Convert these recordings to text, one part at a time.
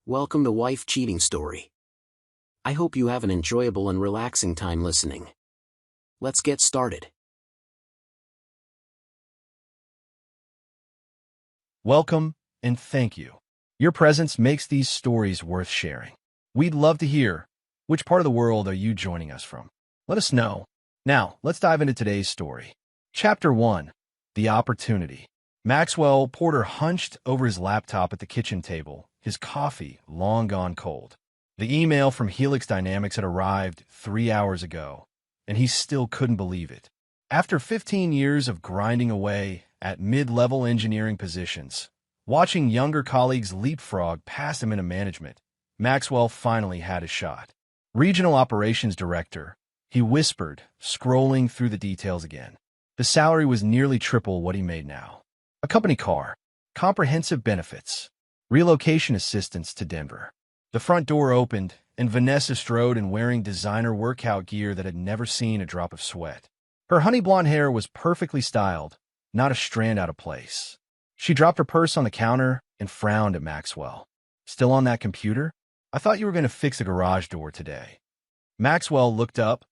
Welcome to Wife Cheating Story. I hope you have an enjoyable and relaxing time listening. Let's get started. Welcome, and thank you. Your presence makes these stories worth sharing. We'd love to hear, which part of the world are you joining us from? Let us know. Now, let's dive into today's story. Chapter 1. The Opportunity. Maxwell Porter hunched over his laptop at the kitchen table, his coffee long gone cold. The email from Helix Dynamics had arrived 3 hours ago, and he still couldn't believe it. After 15 years of grinding away at mid-level engineering positions, watching younger colleagues leapfrog past him into management, Maxwell finally had a shot. Regional Operations Director, he whispered, scrolling through the details again. The salary was nearly triple what he made now. A company car, comprehensive benefits, relocation assistance to Denver. The front door opened, and Vanessa strode in wearing designer workout gear that had never seen a drop of sweat. Her honey blonde hair was perfectly styled, not a strand out of place. She dropped her purse on the counter and frowned at Maxwell. "Still on that computer? I thought you were going to fix a garage door today." Maxwell looked up,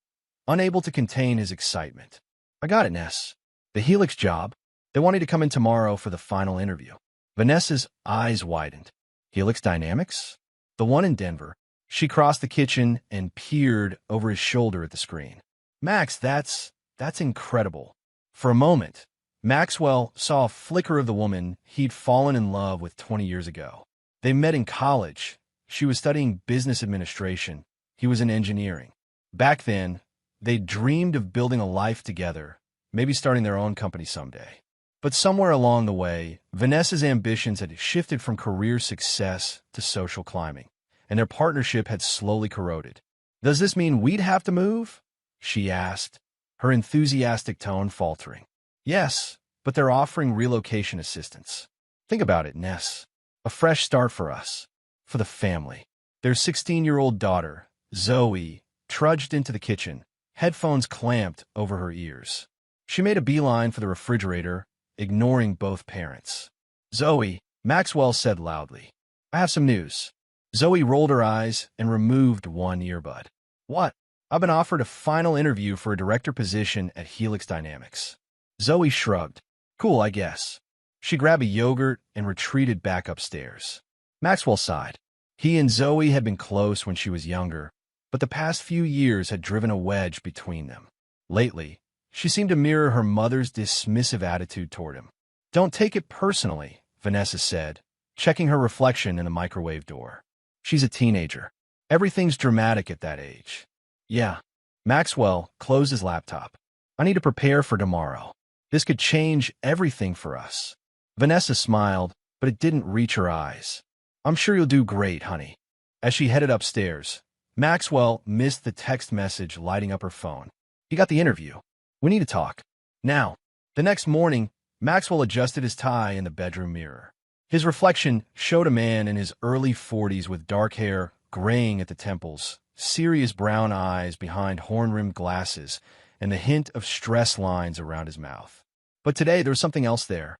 unable to contain his excitement. "I got it, Ness. The Helix job. They want you to come in tomorrow for the final interview." Vanessa's eyes widened. Helix Dynamics? The one in Denver. She crossed the kitchen and peered over his shoulder at the screen. "Max, that's incredible." For a moment, Maxwell saw a flicker of the woman he'd fallen in love with 20 years ago. They met in college. She was studying business administration. He was in engineering. Back then, they dreamed of building a life together, maybe starting their own company someday. But somewhere along the way, Vanessa's ambitions had shifted from career success to social climbing, and their partnership had slowly corroded. "Does this mean we'd have to move?" she asked, her enthusiastic tone faltering. "Yes, but they're offering relocation assistance. Think about it, Ness. A fresh start for us, for the family." Their 16-year-old daughter, Zoe, trudged into the kitchen, headphones clamped over her ears. She made a beeline for the refrigerator, ignoring both parents. "Zoe," Maxwell said loudly, "I have some news." Zoe rolled her eyes and removed one earbud. "What?" "I've been offered a final interview for a director position at Helix Dynamics." Zoe shrugged. "Cool, I guess." She grabbed a yogurt and retreated back upstairs. Maxwell sighed. He and Zoe had been close when she was younger, but the past few years had driven a wedge between them. Lately, she seemed to mirror her mother's dismissive attitude toward him. "Don't take it personally," Vanessa said, checking her reflection in the microwave door. "She's a teenager. Everything's dramatic at that age." "Yeah." Maxwell closed his laptop. "I need to prepare for tomorrow. This could change everything for us." Vanessa smiled, but it didn't reach her eyes. "I'm sure you'll do great, honey." As she headed upstairs, Maxwell missed the text message lighting up her phone. "He got the interview. We need to talk. Now." The next morning, Maxwell adjusted his tie in the bedroom mirror. His reflection showed a man in his early 40s with dark hair graying at the temples, serious brown eyes behind horn-rimmed glasses, and the hint of stress lines around his mouth. But today there was something else there.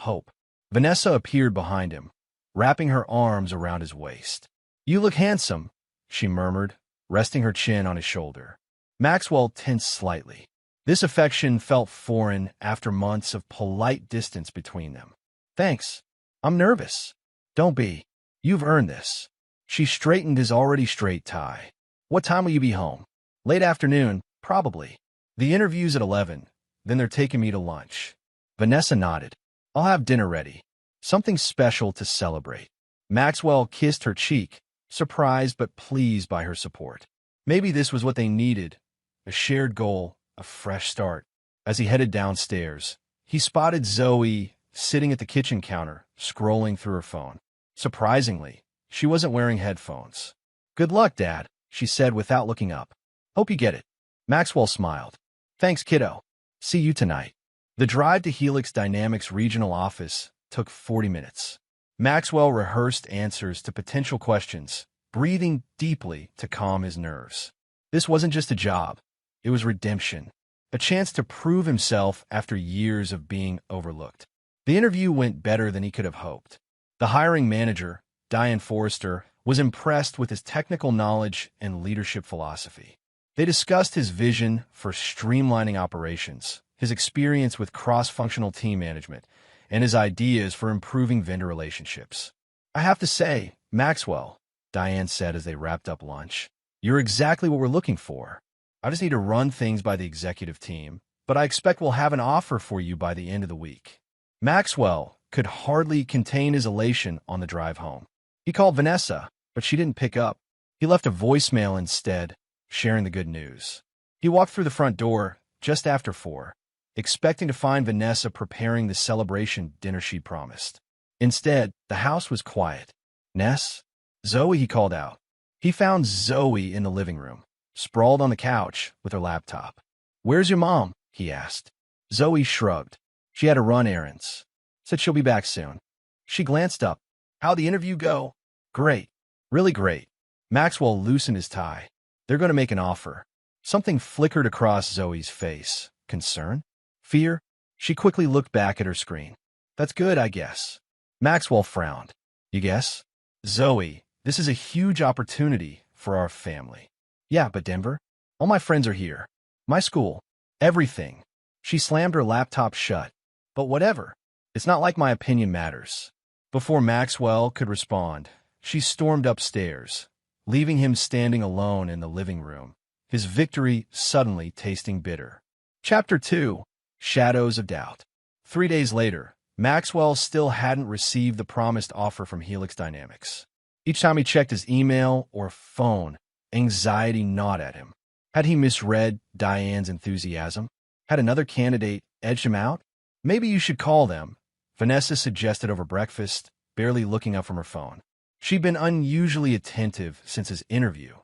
Hope. Vanessa appeared behind him, wrapping her arms around his waist. "You look handsome," she murmured, resting her chin on his shoulder. Maxwell tensed slightly. This affection felt foreign after months of polite distance between them. "Thanks. I'm nervous." "Don't be. You've earned this." She straightened his already straight tie. "What time will you be home?" "Late afternoon, probably. The interview's at 11, then they're taking me to lunch." Vanessa nodded. "I'll have dinner ready. Something special to celebrate." Maxwell kissed her cheek, surprised but pleased by her support. Maybe this was what they needed, a shared goal, a fresh start. As he headed downstairs, he spotted Zoe sitting at the kitchen counter, scrolling through her phone. Surprisingly, she wasn't wearing headphones. "Good luck, Dad," she said without looking up. "Hope you get it." Maxwell smiled. "Thanks, kiddo. See you tonight." The drive to Helix Dynamics regional office took 40 minutes. Maxwell rehearsed answers to potential questions, breathing deeply to calm his nerves. This wasn't just a job. It was redemption, a chance to prove himself after years of being overlooked. The interview went better than he could have hoped. The hiring manager, Diane Forrester, was impressed with his technical knowledge and leadership philosophy. They discussed his vision for streamlining operations, his experience with cross-functional team management, and his ideas for improving vendor relationships. "I have to say, Maxwell," Diane said as they wrapped up lunch, "you're exactly what we're looking for. I just need to run things by the executive team, but I expect we'll have an offer for you by the end of the week." Maxwell could hardly contain his elation on the drive home. He called Vanessa, but she didn't pick up. He left a voicemail instead, sharing the good news. He walked through the front door just after 4, expecting to find Vanessa preparing the celebration dinner she promised. Instead, the house was quiet. "Ness? Zoe," he called out. He found Zoe in the living room, sprawled on the couch with her laptop. "Where's your mom?" he asked. Zoe shrugged. "She had to run errands. Said she'll be back soon." She glanced up. "How'd the interview go?" "Great. Really great." Maxwell loosened his tie. "They're going to make an offer." Something flickered across Zoe's face. Concern? Fear? She quickly looked back at her screen. "That's good, I guess." Maxwell frowned. "You guess?" "Zoe, this is a huge opportunity for our family." "Yeah, but Denver? All my friends are here. My school. Everything." She slammed her laptop shut. "But whatever. It's not like my opinion matters." Before Maxwell could respond, she stormed upstairs, leaving him standing alone in the living room, his victory suddenly tasting bitter. Chapter 2. Shadows of Doubt. 3 days later, Maxwell still hadn't received the promised offer from Helix Dynamics. Each time he checked his email or phone, anxiety gnawed at him. Had he misread Diane's enthusiasm? Had another candidate edged him out? "Maybe you should call them," Vanessa suggested over breakfast, barely looking up from her phone. She'd been unusually attentive since his interview,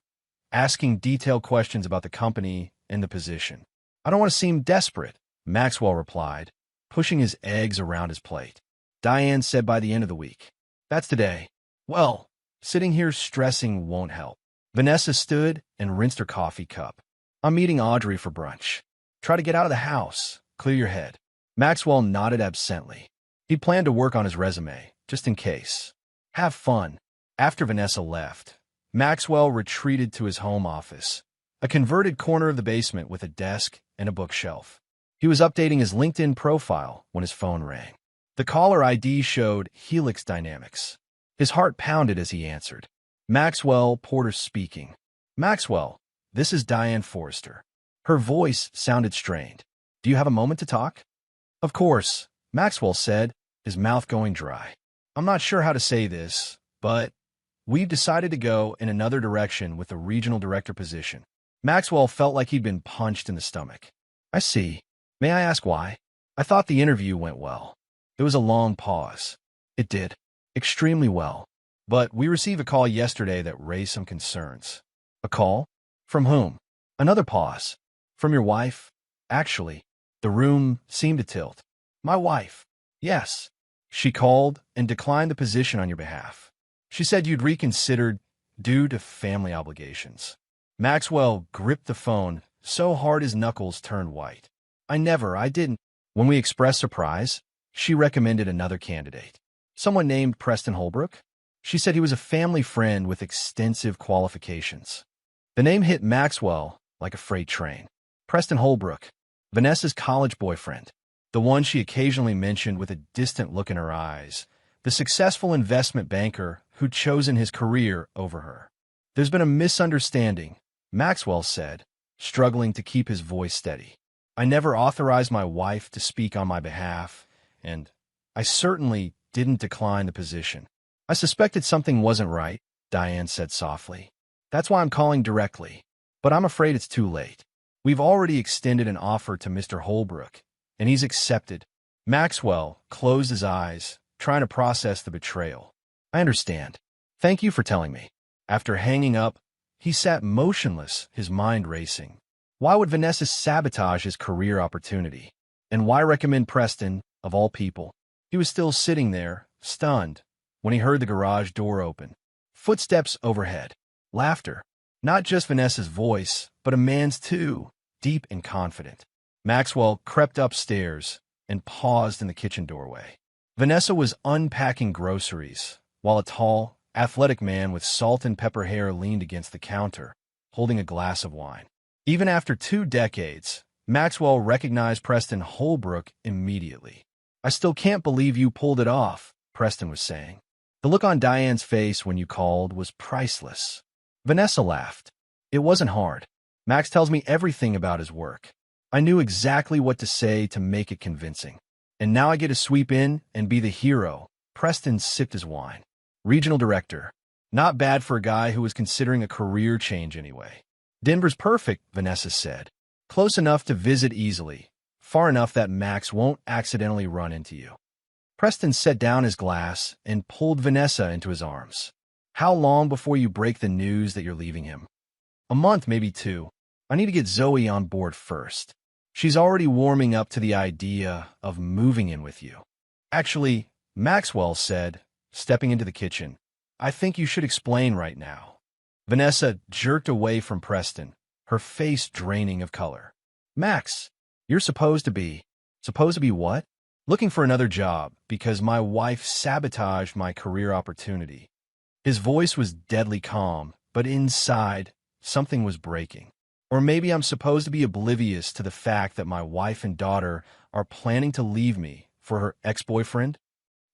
asking detailed questions about the company and the position. "I don't want to seem desperate," Maxwell replied, pushing his eggs around his plate. Diane said by the end of the week. "That's today." "Well, sitting here stressing won't help." Vanessa stood and rinsed her coffee cup. "I'm meeting Audrey for brunch. Try to get out of the house. Clear your head." Maxwell nodded absently. He planned to work on his resume, just in case. "Have fun." After Vanessa left, Maxwell retreated to his home office, a converted corner of the basement with a desk and a bookshelf. He was updating his LinkedIn profile when his phone rang. The caller ID showed Helix Dynamics. His heart pounded as he answered. Maxwell Porter speaking. "Maxwell, this is Diane Forrester." Her voice sounded strained. "Do you have a moment to talk?" "Of course," Maxwell said, his mouth going dry. "I'm not sure how to say this, but we've decided to go in another direction with the regional director position." Maxwell felt like he'd been punched in the stomach. "I see. May I ask why?" "I thought the interview went well." There was a long pause. "It did. Extremely well. But we received a call yesterday that raised some concerns." "A call? From whom?" Another pause. "From your wife?" "Actually." The room seemed to tilt. "My wife?" "Yes. She called and declined the position on your behalf. She said you'd reconsidered due to family obligations." Maxwell gripped the phone so hard his knuckles turned white. I didn't." When we expressed surprise, she recommended another candidate. "Someone named Preston Holbrook?" She said he was a family friend with extensive qualifications. The name hit Maxwell like a freight train. Preston Holbrook, Vanessa's college boyfriend, the one she occasionally mentioned with a distant look in her eyes, the successful investment banker who'd chosen his career over her. "There's been a misunderstanding," Maxwell said, struggling to keep his voice steady. "I never authorized my wife to speak on my behalf, and I certainly didn't decline the position." "I suspected something wasn't right," Diane said softly. "That's why I'm calling directly. But I'm afraid it's too late. We've already extended an offer to Mr. Holbrook, and he's accepted." Maxwell closed his eyes, trying to process the betrayal. "I understand. Thank you for telling me." After hanging up, he sat motionless, his mind racing. Why would Vanessa sabotage his career opportunity? And why recommend Preston, of all people? He was still sitting there, stunned, when he heard the garage door open. Footsteps overhead. Laughter. Not just Vanessa's voice, but a man's too, deep and confident. Maxwell crept upstairs and paused in the kitchen doorway. Vanessa was unpacking groceries, while a tall, athletic man with salt and pepper hair leaned against the counter, holding a glass of wine. Even after 2 decades, Maxwell recognized Preston Holbrook immediately. "I still can't believe you pulled it off," Preston was saying. "The look on Diane's face when you called was priceless." Vanessa laughed. "It wasn't hard. Max tells me everything about his work. I knew exactly what to say to make it convincing. And now I get to sweep in and be the hero." Preston sipped his wine. "Regional director. Not bad for a guy who was considering a career change anyway." "Denver's perfect," Vanessa said. "Close enough to visit easily. Far enough that Max won't accidentally run into you." Preston set down his glass and pulled Vanessa into his arms. "How long before you break the news that you're leaving him?" "A month, maybe 2. I need to get Zoe on board first. She's already warming up to the idea of moving in with you." "Actually," Maxwell said, stepping into the kitchen, "I think you should explain right now." Vanessa jerked away from Preston, her face draining of color. "Max, you're supposed to be..." "Supposed to be what?" "Looking for another job because my wife sabotaged my career opportunity." His voice was deadly calm, but inside, something was breaking. "Or maybe I'm supposed to be oblivious to the fact that my wife and daughter are planning to leave me for her ex-boyfriend?"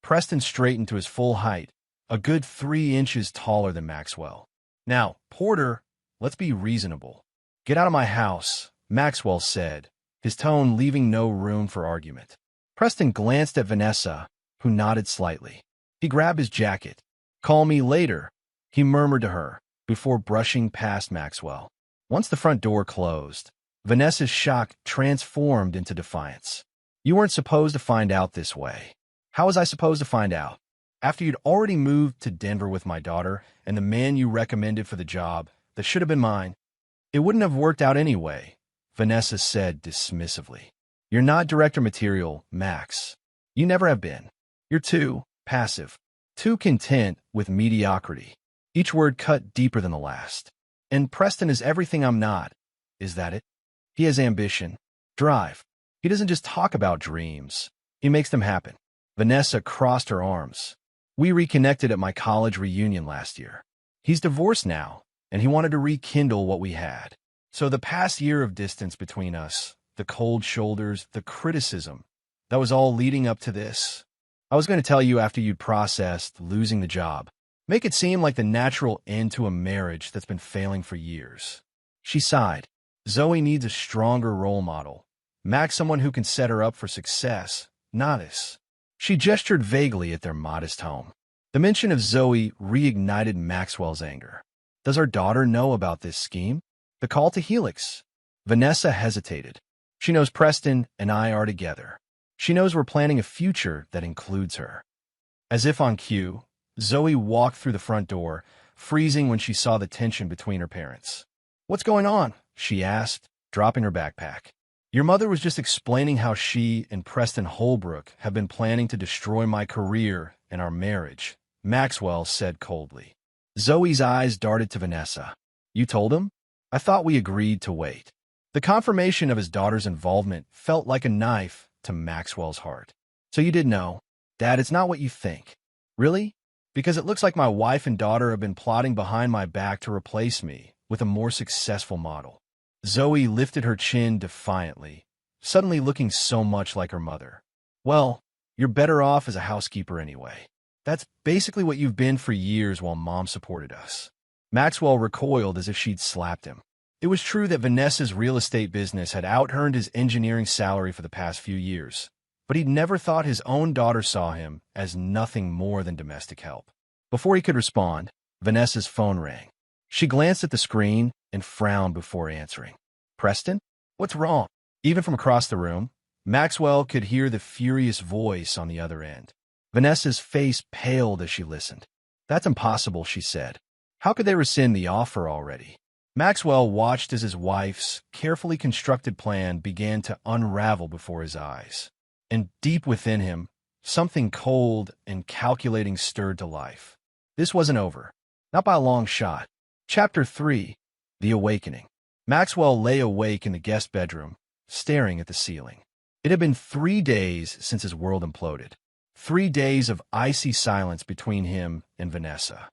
Preston straightened to his full height, a good 3 inches taller than Maxwell. "Now, Porter, let's be reasonable." "Get out of my house," Maxwell said, his tone leaving no room for argument. Preston glanced at Vanessa, who nodded slightly. He grabbed his jacket. "Call me later," he murmured to her, before brushing past Maxwell. Once the front door closed, Vanessa's shock transformed into defiance. "You weren't supposed to find out this way." "How was I supposed to find out? After you'd already moved to Denver with my daughter and the man you recommended for the job that should have been mine?" "It wouldn't have worked out anyway," Vanessa said dismissively. "You're not director material, Max. You never have been. You're too passive, too content with mediocrity." Each word cut deeper than the last. "And Preston is everything I'm not. Is that it? He has ambition, drive. He doesn't just talk about dreams. He makes them happen." Vanessa crossed her arms. "We reconnected at my college reunion last year. He's divorced now, and he wanted to rekindle what we had. So the past year of distance between us, the cold shoulders, the criticism, that was all leading up to this. I was going to tell you after you'd processed losing the job. Make it seem like the natural end to a marriage that's been failing for years." She sighed. "Zoe needs a stronger role model. Max, someone who can set her up for success, not us." She gestured vaguely at their modest home. The mention of Zoe reignited Maxwell's anger. "Does our daughter know about this scheme? The call to Helix?" Vanessa hesitated. "She knows Preston and I are together. She knows we're planning a future that includes her." As if on cue, Zoe walked through the front door, freezing when she saw the tension between her parents. "What's going on?" she asked, dropping her backpack. "Your mother was just explaining how she and Preston Holbrook have been planning to destroy my career and our marriage," Maxwell said coldly. Zoe's eyes darted to Vanessa. "You told him? I thought we agreed to wait." The confirmation of his daughter's involvement felt like a knife to Maxwell's heart. "So you did know? Dad, it's not what you think." "Really? Because it looks like my wife and daughter have been plotting behind my back to replace me with a more successful model." Zoe lifted her chin defiantly, suddenly looking so much like her mother. "Well, you're better off as a housekeeper anyway. That's basically what you've been for years while Mom supported us." Maxwell recoiled as if she'd slapped him. It was true that Vanessa's real estate business had out-earned his engineering salary for the past few years, but he'd never thought his own daughter saw him as nothing more than domestic help. Before he could respond, Vanessa's phone rang. She glanced at the screen and frowned before answering. "Preston? What's wrong?" Even from across the room, Maxwell could hear the furious voice on the other end. Vanessa's face paled as she listened. "That's impossible," she said. "How could they rescind the offer already?" Maxwell watched as his wife's carefully constructed plan began to unravel before his eyes. And deep within him, something cold and calculating stirred to life. This wasn't over. Not by a long shot. Chapter 3, The Awakening. Maxwell lay awake in the guest bedroom, staring at the ceiling. It had been 3 days since his world imploded. 3 days of icy silence between him and Vanessa.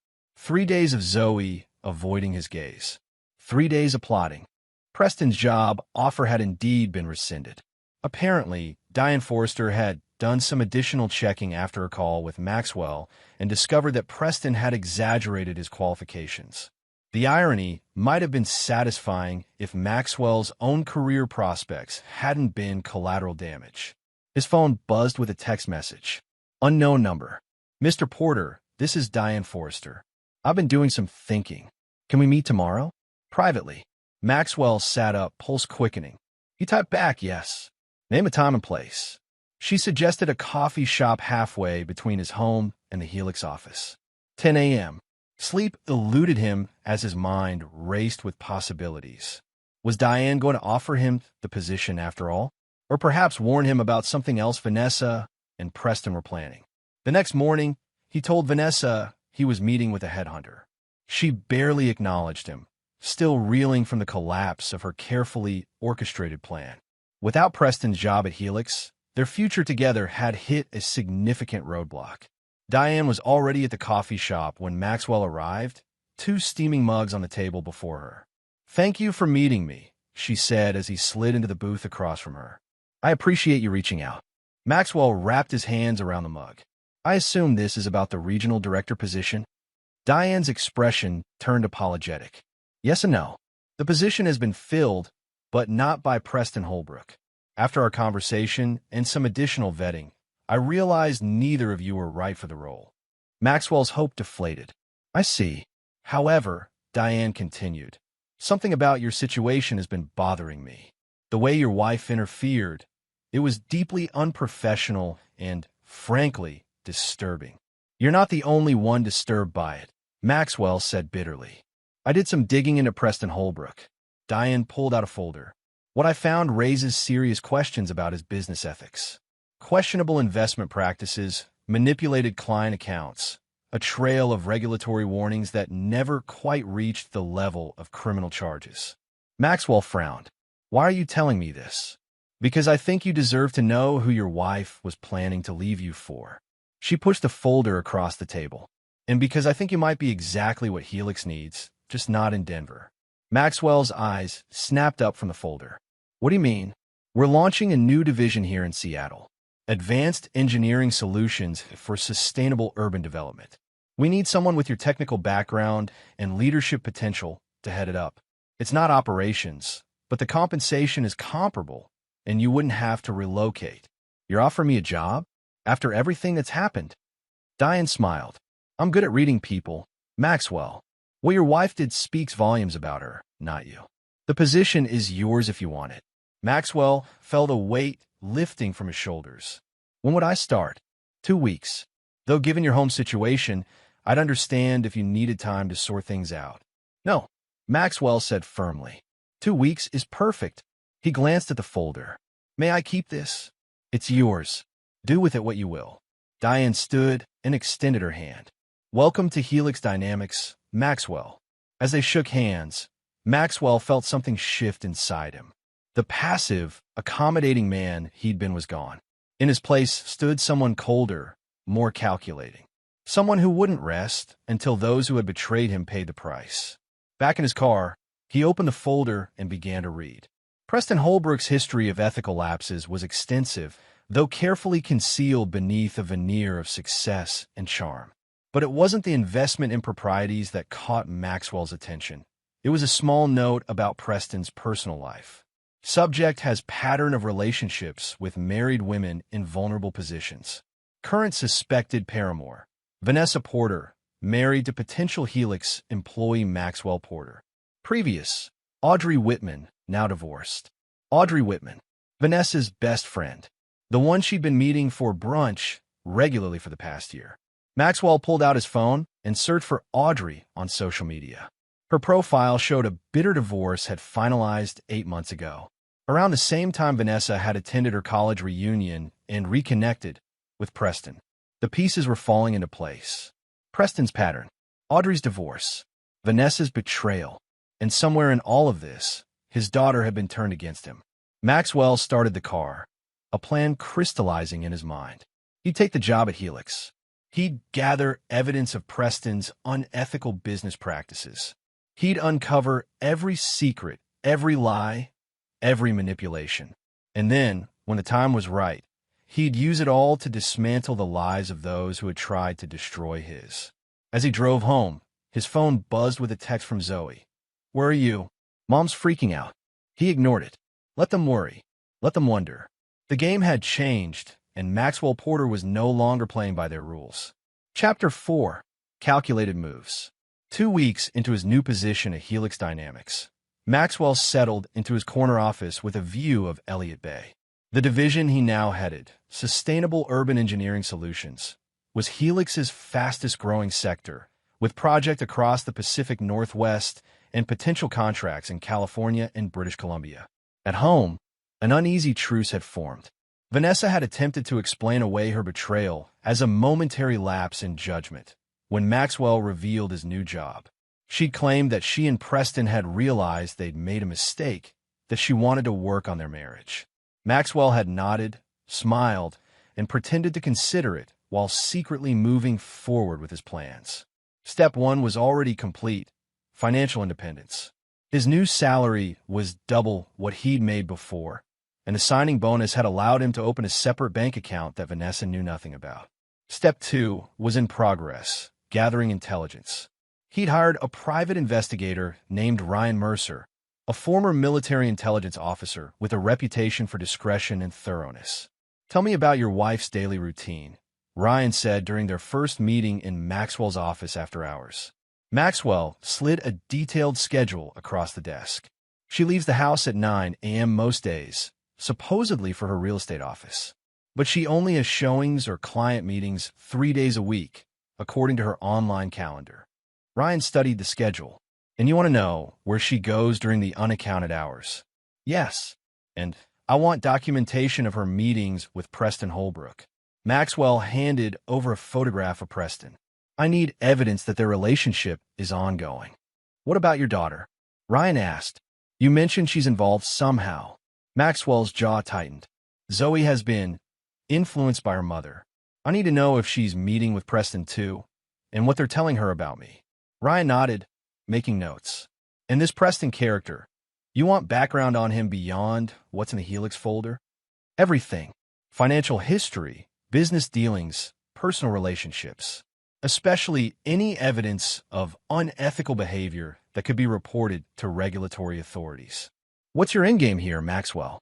3 days of Zoe avoiding his gaze. 3 days of plotting. Preston's job offer had indeed been rescinded. Apparently, Diane Forrester had done some additional checking after a call with Maxwell and discovered that Preston had exaggerated his qualifications. The irony might have been satisfying if Maxwell's own career prospects hadn't been collateral damage. His phone buzzed with a text message. Unknown number. Mr. Porter, this is Diane Forrester. I've been doing some thinking. Can we meet tomorrow? Privately. Maxwell sat up, pulse quickening. He typed back, yes. Name a time and place. She suggested a coffee shop halfway between his home and the Helix office. 10 a.m. Sleep eluded him as his mind raced with possibilities. Was Diane going to offer him the position after all? Or perhaps warn him about something else Vanessa and Preston were planning? The next morning, he told Vanessa he was meeting with a headhunter. She barely acknowledged him, still reeling from the collapse of her carefully orchestrated plan. Without Preston's job at Helix, their future together had hit a significant roadblock. Diane was already at the coffee shop when Maxwell arrived, 2 steaming mugs on the table before her. "Thank you for meeting me," she said as he slid into the booth across from her. "I appreciate you reaching out." Maxwell wrapped his hands around the mug. "I assume this is about the regional director position?" Diane's expression turned apologetic. "Yes and no. The position has been filled, but not by Preston Holbrook. After our conversation and some additional vetting, I realized neither of you were right for the role." Maxwell's hope deflated. "I see. However," Diane continued, "something about your situation has been bothering me. The way your wife interfered, it was deeply unprofessional and, frankly, disturbing." "You're not the only one disturbed by it," Maxwell said bitterly. "I did some digging into Preston Holbrook." Diane pulled out a folder. "What I found raises serious questions about his business ethics. Questionable investment practices, manipulated client accounts, a trail of regulatory warnings that never quite reached the level of criminal charges." Maxwell frowned. "Why are you telling me this?" "Because I think you deserve to know who your wife was planning to leave you for." She pushed the folder across the table. "And because I think you might be exactly what Helix needs, just not in Denver." Maxwell's eyes snapped up from the folder. "What do you mean?" "We're launching a new division here in Seattle. Advanced Engineering Solutions for Sustainable Urban Development. We need someone with your technical background and leadership potential to head it up. It's not operations, but the compensation is comparable, and you wouldn't have to relocate." "You're offering me a job? After everything that's happened?" Diane smiled. "I'm good at reading people, Maxwell. What your wife did speaks volumes about her, not you. The position is yours if you want it." Maxwell felt a weight lifting from his shoulders. "When would I start?" 2 weeks. Though given your home situation, I'd understand if you needed time to sort things out." "No," Maxwell said firmly. 2 weeks is perfect." He glanced at the folder. "May I keep this?" "It's yours. Do with it what you will." Diane stood and extended her hand. "Welcome to Helix Dynamics, Maxwell." As they shook hands, Maxwell felt something shift inside him. The passive, accommodating man he'd been was gone. In his place stood someone colder, more calculating. Someone who wouldn't rest until those who had betrayed him paid the price. Back in his car, he opened the folder and began to read. Preston Holbrook's history of ethical lapses was extensive, though carefully concealed beneath a veneer of success and charm. But it wasn't the investment improprieties that caught Maxwell's attention. It was a small note about Preston's personal life. Subject has pattern of relationships with married women in vulnerable positions. Current suspected paramour, Vanessa Porter, married to potential Helix employee Maxwell Porter. Previous, Audrey Whitman, now divorced. Audrey Whitman, Vanessa's best friend. The one she'd been meeting for brunch regularly for the past year. Maxwell pulled out his phone and searched for Audrey on social media. Her profile showed a bitter divorce had finalized 8 months ago. Around the same time Vanessa had attended her college reunion and reconnected with Preston. The pieces were falling into place. Preston's pattern, Audrey's divorce, Vanessa's betrayal, and somewhere in all of this, his daughter had been turned against him. Maxwell started the car, a plan crystallizing in his mind. He'd take the job at Helix. He'd gather evidence of Preston's unethical business practices. He'd uncover every secret, every lie, every manipulation. And then, when the time was right, he'd use it all to dismantle the lies of those who had tried to destroy his. As he drove home, his phone buzzed with a text from Zoe. "Where are you? Mom's freaking out." He ignored it. Let them worry. Let them wonder. The game had changed, and Maxwell Porter was no longer playing by their rules. Chapter 4. Calculated Moves. 2 weeks into his new position at Helix Dynamics, Maxwell settled into his corner office with a view of Elliott Bay. The division he now headed, Sustainable Urban Engineering Solutions, was Helix's fastest-growing sector, with projects across the Pacific Northwest and potential contracts in California and British Columbia. At home, an uneasy truce had formed. Vanessa had attempted to explain away her betrayal as a momentary lapse in judgment when Maxwell revealed his new job. She'd claimed that she and Preston had realized they'd made a mistake, that she wanted to work on their marriage. Maxwell had nodded, smiled, and pretended to consider it while secretly moving forward with his plans. Step 1 was already complete: financial independence. His new salary was double what he'd made before, and the signing bonus had allowed him to open a separate bank account that Vanessa knew nothing about. Step 2 was in progress: gathering intelligence. He'd hired a private investigator named Ryan Mercer, a former military intelligence officer with a reputation for discretion and thoroughness. "Tell me about your wife's daily routine," Ryan said during their first meeting in Maxwell's office after hours. Maxwell slid a detailed schedule across the desk. "She leaves the house at 9 a.m. most days, supposedly for her real estate office. But she only has showings or client meetings 3 days a week, according to her online calendar." Ryan studied the schedule. "And you want to know where she goes during the unaccounted hours?" "Yes. And I want documentation of her meetings with Preston Holbrook." Maxwell handed over a photograph of Preston. "I need evidence that their relationship is ongoing." "What about your daughter?" Ryan asked. "You mentioned she's involved somehow." Maxwell's jaw tightened. "Zoe has been influenced by her mother. I need to know if she's meeting with Preston too, and what they're telling her about me." Ryan nodded, making notes. "And this Preston character, you want background on him beyond what's in the Helix folder?" "Everything. Financial history, business dealings, personal relationships. Especially any evidence of unethical behavior that could be reported to regulatory authorities." "What's your endgame here, Maxwell?"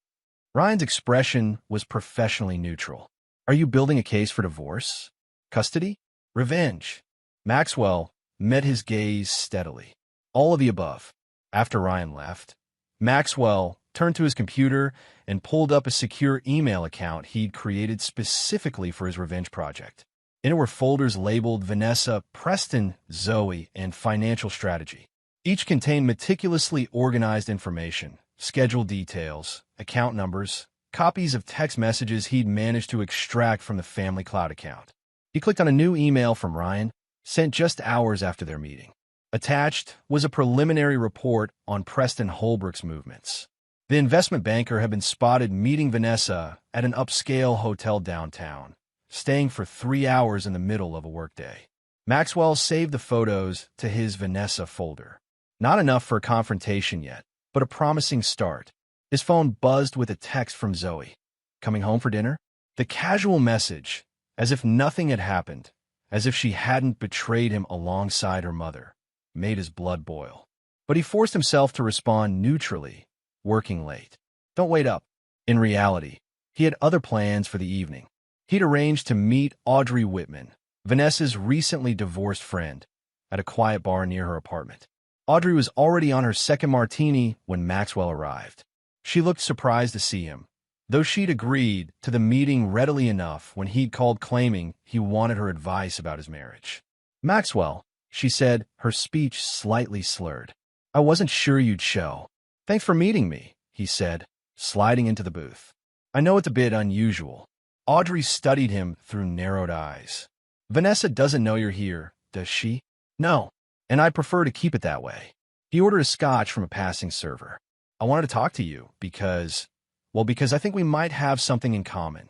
Ryan's expression was professionally neutral. "Are you building a case for divorce? Custody? Revenge?" Maxwell met his gaze steadily. "All of the above." After Ryan left, Maxwell turned to his computer and pulled up a secure email account he'd created specifically for his revenge project. In it were folders labeled Vanessa, Preston, Zoe, and Financial Strategy. Each contained meticulously organized information, schedule details, account numbers, copies of text messages he'd managed to extract from the family cloud account. He clicked on a new email from Ryan, sent just hours after their meeting. Attached was a preliminary report on Preston Holbrook's movements. The investment banker had been spotted meeting Vanessa at an upscale hotel downtown, staying for 3 hours in the middle of a workday. Maxwell saved the photos to his Vanessa folder. Not enough for a confrontation yet, but a promising start. His phone buzzed with a text from Zoe. "Coming home for dinner?" The casual message, as if nothing had happened, as if she hadn't betrayed him alongside her mother, made his blood boil. But he forced himself to respond neutrally, "Working late." "Don't wait up." In reality, he had other plans for the evening. He'd arranged to meet Audrey Whitman, Vanessa's recently divorced friend, at a quiet bar near her apartment. Audrey was already on her second martini when Maxwell arrived. She looked surprised to see him, though she'd agreed to the meeting readily enough when he'd called claiming he wanted her advice about his marriage. "Maxwell," she said, her speech slightly slurred. "I wasn't sure you'd show." "Thanks for meeting me," he said, sliding into the booth. "I know it's a bit unusual." Audrey studied him through narrowed eyes. "Vanessa doesn't know you're here, does she?" "No, and I prefer to keep it that way." He ordered a scotch from a passing server. "I wanted to talk to you because I think we might have something in common."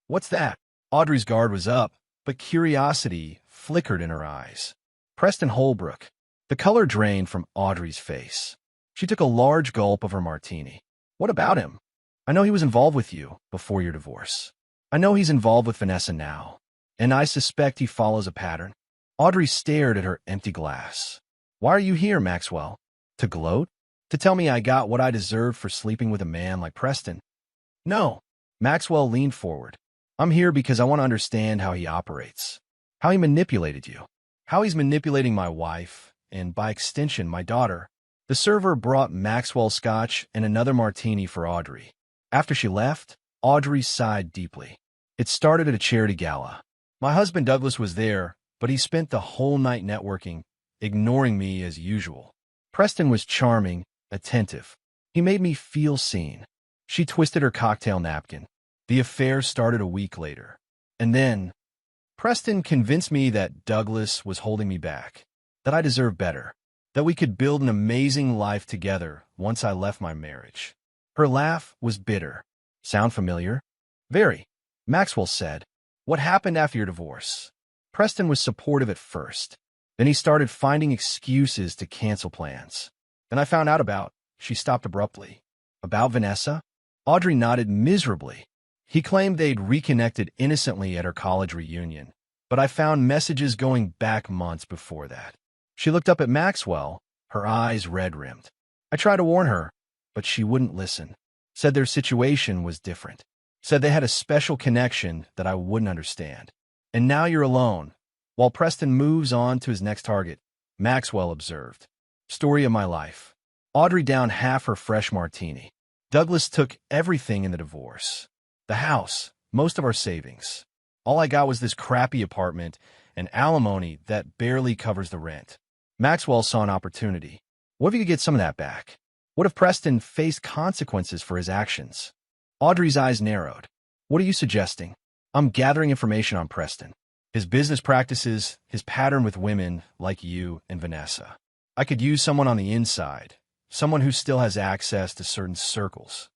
"What's that?" Audrey's guard was up, but curiosity flickered in her eyes. Preston Holbrook. The color drained from Audrey's face. She took a large gulp of her martini. What about him? I know he was involved with you before your divorce. I know he's involved with Vanessa now, and I suspect he follows a pattern. Audrey stared at her empty glass. Why are you here, Maxwell? To gloat? To tell me I got what I deserved for sleeping with a man like Preston? No. Maxwell leaned forward. I'm here because I want to understand how he operates. How he manipulated you. How he's manipulating my wife, and by extension, my daughter. The server brought Maxwell scotch and another martini for Audrey. After she left, Audrey sighed deeply. It started at a charity gala. My husband Douglas was there, but he spent the whole night networking, ignoring me as usual. Preston was charming, attentive. He made me feel seen. She twisted her cocktail napkin. The affair started a week later. And then, Preston convinced me that Douglas was holding me back, that I deserved better, that we could build an amazing life together once I left my marriage. Her laugh was bitter. Sound familiar? Very. Maxwell said, What happened after your divorce? Preston was supportive at first. Then he started finding excuses to cancel plans. Then I found out about, she stopped abruptly. About Vanessa? Audrey nodded miserably. He claimed they'd reconnected innocently at her college reunion, but I found messages going back months before that. She looked up at Maxwell, her eyes red-rimmed. I tried to warn her, but she wouldn't listen. Said their situation was different. Said they had a special connection that I wouldn't understand. And now you're alone. While Preston moves on to his next target, Maxwell observed. Story of my life. Audrey downed half her fresh martini. Douglas took everything in the divorce. The house, most of our savings. All I got was this crappy apartment and alimony that barely covers the rent. Maxwell saw an opportunity. What if you could get some of that back? What if Preston faced consequences for his actions? Audrey's eyes narrowed. What are you suggesting? I'm gathering information on Preston. His business practices, his pattern with women like you and Vanessa. I could use someone on the inside, someone who still has access to certain circles.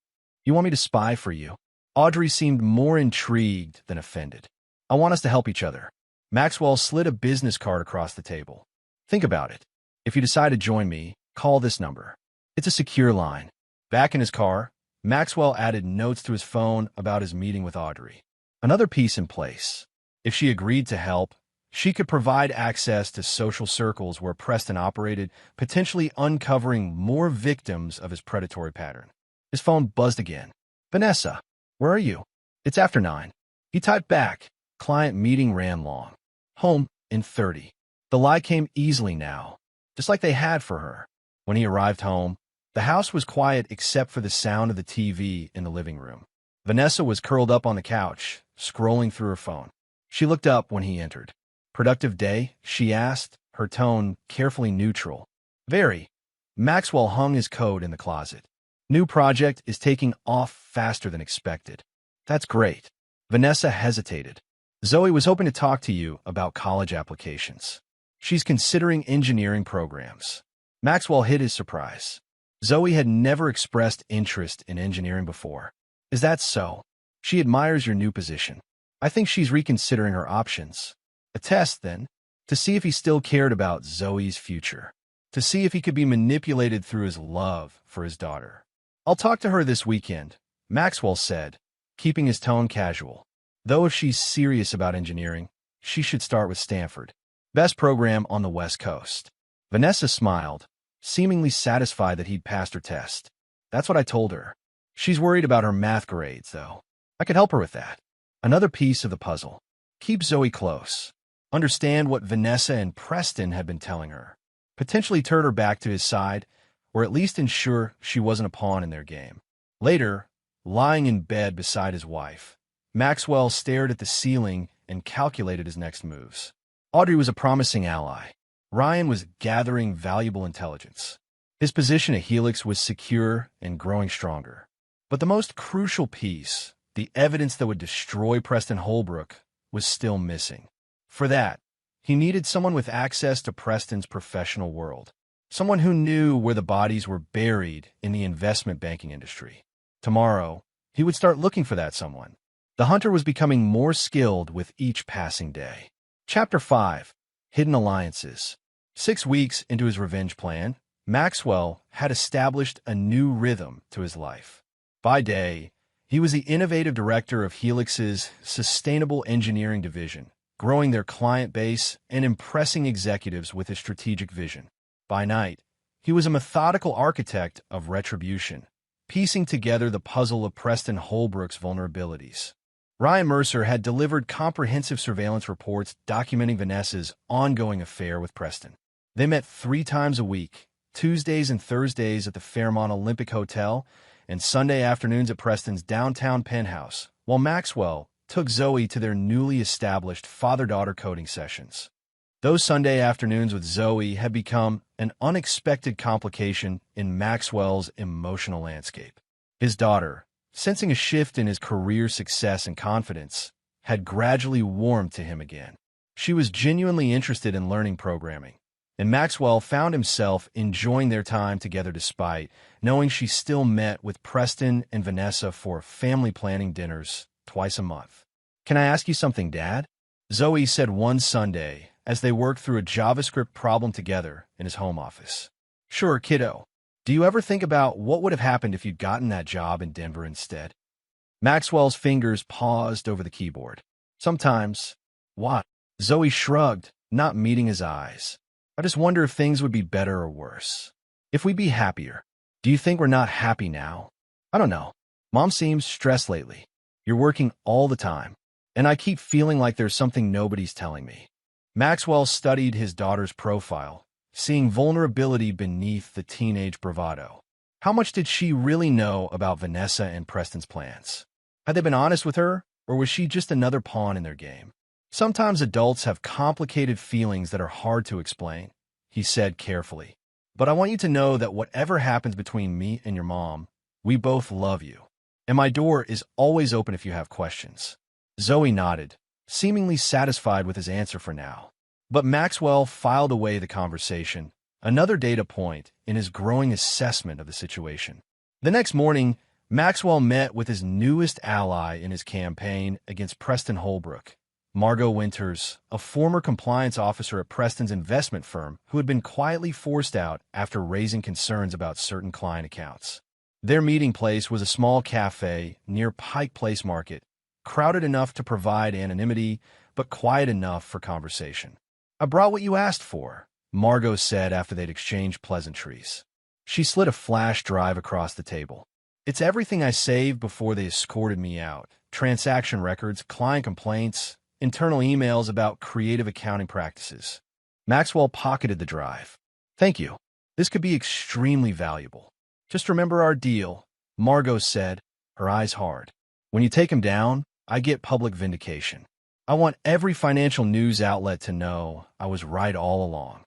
You want me to spy for you? Audrey seemed more intrigued than offended. I want us to help each other. Maxwell slid a business card across the table. Think about it. If you decide to join me, call this number. It's a secure line. Back in his car, Maxwell added notes to his phone about his meeting with Audrey. Another piece in place. If she agreed to help, she could provide access to social circles where Preston operated, potentially uncovering more victims of his predatory pattern. His phone buzzed again. Vanessa, where are you? It's after 9. He typed back. Client meeting ran long. Home in 30. The lie came easily now, just like they had for her. When he arrived home, the house was quiet except for the sound of the TV in the living room. Vanessa was curled up on the couch, scrolling through her phone. She looked up when he entered. Productive day? She asked, her tone carefully neutral. Very. Maxwell hung his coat in the closet. New project is taking off faster than expected. That's great. Vanessa hesitated. Zoe was hoping to talk to you about college applications. She's considering engineering programs. Maxwell hid his surprise. Zoe had never expressed interest in engineering before. Is that so? She admires your new position. I think she's reconsidering her options. A test, then, to see if he still cared about Zoe's future. To see if he could be manipulated through his love for his daughter. I'll talk to her this weekend, Maxwell said, keeping his tone casual. Though if she's serious about engineering, she should start with Stanford. Best program on the West Coast. Vanessa smiled, seemingly satisfied that he'd passed her test. That's what I told her. She's worried about her math grades, though. I could help her with that. Another piece of the puzzle. Keep Zoe close. Understand what Vanessa and Preston had been telling her. Potentially turn her back to his side, or at least ensure she wasn't a pawn in their game. Later, lying in bed beside his wife, Maxwell stared at the ceiling and calculated his next moves. Audrey was a promising ally. Ryan was gathering valuable intelligence. His position at Helix was secure and growing stronger. But the most crucial piece, the evidence that would destroy Preston Holbrook, was still missing. For that, he needed someone with access to Preston's professional world. Someone who knew where the bodies were buried in the investment banking industry. Tomorrow, he would start looking for that someone. The hunter was becoming more skilled with each passing day. Chapter 5. Hidden Alliances. 6 weeks into his revenge plan, Maxwell had established a new rhythm to his life. By day, he was the innovative director of Helix's Sustainable Engineering Division, growing their client base and impressing executives with his strategic vision. By night, he was a methodical architect of retribution, piecing together the puzzle of Preston Holbrook's vulnerabilities. Ryan Mercer had delivered comprehensive surveillance reports documenting Vanessa's ongoing affair with Preston. They met 3 times a week, Tuesdays and Thursdays at the Fairmont Olympic Hotel, and Sunday afternoons at Preston's downtown penthouse, while Maxwell took Zoe to their newly established father-daughter coding sessions. Those Sunday afternoons with Zoe had become an unexpected complication in Maxwell's emotional landscape. His daughter, sensing a shift in his career success and confidence, had gradually warmed to him again. She was genuinely interested in learning programming, and Maxwell found himself enjoying their time together despite knowing she still met with Preston and Vanessa for family planning dinners twice a month. "Can I ask you something, Dad?" Zoe said one Sunday as they worked through a JavaScript problem together in his home office. "Sure, kiddo. Do you ever think about what would have happened if you'd gotten that job in Denver instead?" Maxwell's fingers paused over the keyboard. "Sometimes." "What?" Zoe shrugged, not meeting his eyes. "I just wonder if things would be better or worse. If we'd be happier. Do you think we're not happy now?" "I don't know. Mom seems stressed lately. You're working all the time, and I keep feeling like there's something nobody's telling me." Maxwell studied his daughter's profile, seeing vulnerability beneath the teenage bravado. How much did she really know about Vanessa and Preston's plans? Had they been honest with her, or was she just another pawn in their game? "Sometimes adults have complicated feelings that are hard to explain," he said carefully. "But I want you to know that whatever happens between me and your mom, we both love you. And my door is always open if you have questions." Zoe nodded, seemingly satisfied with his answer for now. But Maxwell filed away the conversation, another data point in his growing assessment of the situation. The next morning, Maxwell met with his newest ally in his campaign against Preston Holbrook, Margot Winters, a former compliance officer at Preston's investment firm who had been quietly forced out after raising concerns about certain client accounts. Their meeting place was a small cafe near Pike Place Market, crowded enough to provide anonymity, but quiet enough for conversation. "I brought what you asked for," Margot said after they'd exchanged pleasantries. She slid a flash drive across the table. "It's everything I saved before they escorted me out. Transaction records, client complaints, internal emails about creative accounting practices." Maxwell pocketed the drive. "Thank you. This could be extremely valuable." "Just remember our deal," Margot said, her eyes hard. "When you take him down, I get public vindication. I want every financial news outlet to know I was right all along."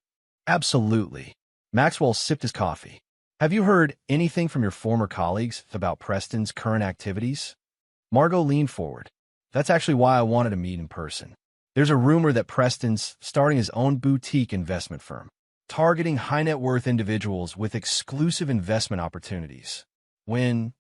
"Absolutely." Maxwell sipped his coffee. "Have you heard anything from your former colleagues about Preston's current activities?" Margot leaned forward. "That's actually why I wanted to meet in person. There's a rumor that Preston's starting his own boutique investment firm, targeting high-net-worth individuals with exclusive investment opportunities. Within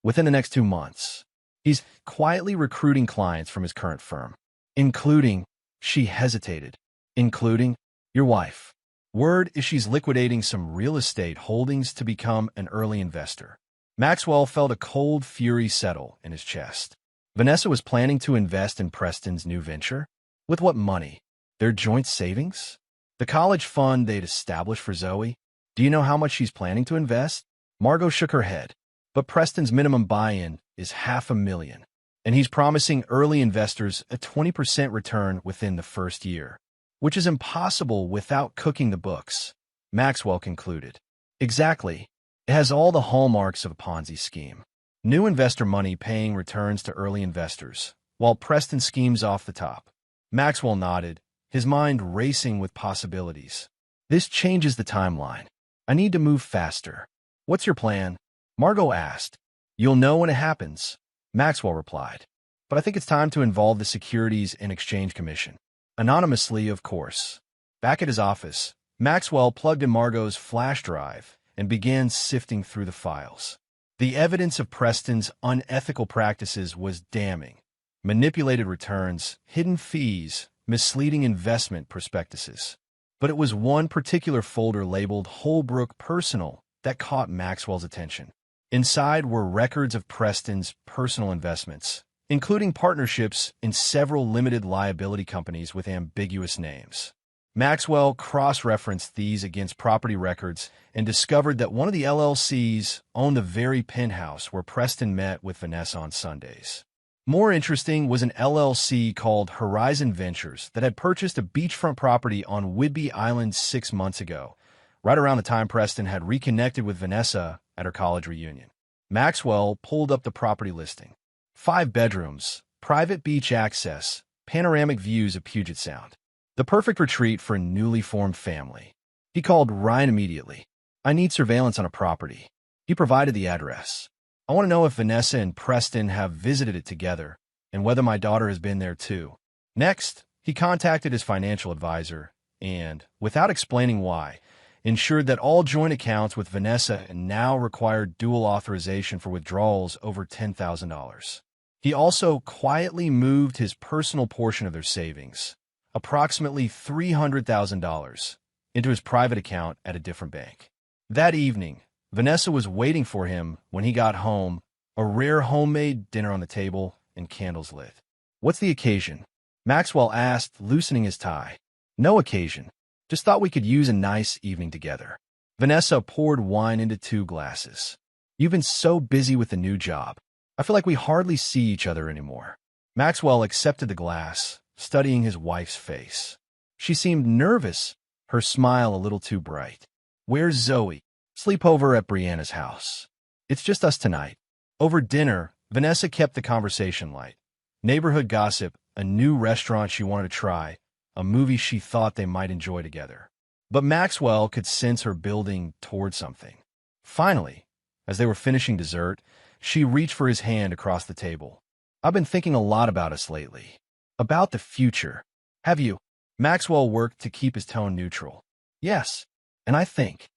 the next 2 months. He's quietly recruiting clients from his current firm, including," she hesitated, "including your wife. Word is she's liquidating some real estate holdings to become an early investor." Maxwell felt a cold fury settle in his chest. Vanessa was planning to invest in Preston's new venture? With what money? Their joint savings? The college fund they'd established for Zoe? "Do you know how much she's planning to invest?" Margot shook her head. "But Preston's minimum buy-in is $500,000, and he's promising early investors a 20% return within the first year, which is impossible without cooking the books," Maxwell concluded. "Exactly. It has all the hallmarks of a Ponzi scheme. New investor money paying returns to early investors, while Preston schemes off the top." Maxwell nodded, his mind racing with possibilities. "This changes the timeline. I need to move faster." "What's your plan?" Margot asked. "You'll know when it happens," Maxwell replied. "But I think it's time to involve the Securities and Exchange Commission. Anonymously, of course." Back at his office, Maxwell plugged in Margot's flash drive and began sifting through the files. The evidence of Preston's unethical practices was damning. manipulated returns, hidden fees, misleading investment prospectuses. But it was one particular folder labeled Holbrook Personal that caught Maxwell's attention. Inside were records of Preston's personal investments, including partnerships in several limited liability companies with ambiguous names. Maxwell cross-referenced these against property records and discovered that one of the LLCs owned the very penthouse where Preston met with Vanessa on Sundays. More interesting was an LLC called Horizon Ventures that had purchased a beachfront property on Whidbey Island 6 months ago, right around the time Preston had reconnected with Vanessa at her college reunion. Maxwell pulled up the property listing. 5 bedrooms, private beach access, panoramic views of Puget Sound. The perfect retreat for a newly formed family. He called Ryan immediately. I need surveillance on a property. He provided the address. I want to know if Vanessa and Preston have visited it together and whether my daughter has been there too. Next, he contacted his financial advisor and, without explaining why, ensured that all joint accounts with Vanessa now required dual authorization for withdrawals over $10,000. He also quietly moved his personal portion of their savings, approximately $300,000, into his private account at a different bank. That evening, Vanessa was waiting for him when he got home, a rare homemade dinner on the table and candles lit. What's the occasion? Maxwell asked, loosening his tie. No occasion. Just thought we could use a nice evening together. Vanessa poured wine into 2 glasses. You've been so busy with the new job. I feel like we hardly see each other anymore. Maxwell accepted the glass, studying his wife's face. She seemed nervous, her smile a little too bright. Where's Zoe? Sleepover at Brianna's house. It's just us tonight. Over dinner, Vanessa kept the conversation light. Neighborhood gossip, a new restaurant she wanted to try, a movie she thought they might enjoy together. But Maxwell could sense her building toward something. Finally, as they were finishing dessert, she reached for his hand across the table. I've been thinking a lot about us lately. About the future. Have you? Maxwell worked to keep his tone neutral. Yes, and I think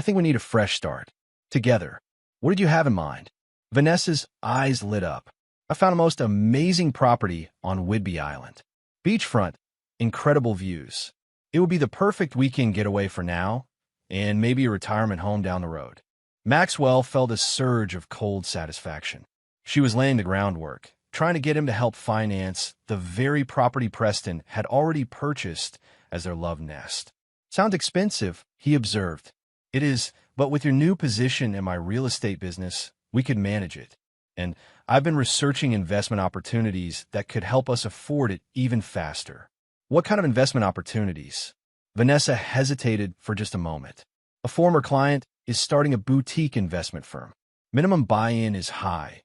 we need a fresh start. Together. What did you have in mind? Vanessa's eyes lit up. I found a most amazing property on Whidbey Island. Beachfront, incredible views. It would be the perfect weekend getaway for now, and maybe a retirement home down the road. Maxwell felt a surge of cold satisfaction. She was laying the groundwork, trying to get him to help finance the very property Preston had already purchased as their love nest. Sounds expensive, he observed. It is, but with your new position in my real estate business, we could manage it. And I've been researching investment opportunities that could help us afford it even faster. What kind of investment opportunities? Vanessa hesitated for just a moment. A former client is starting a boutique investment firm. Minimum buy-in is high,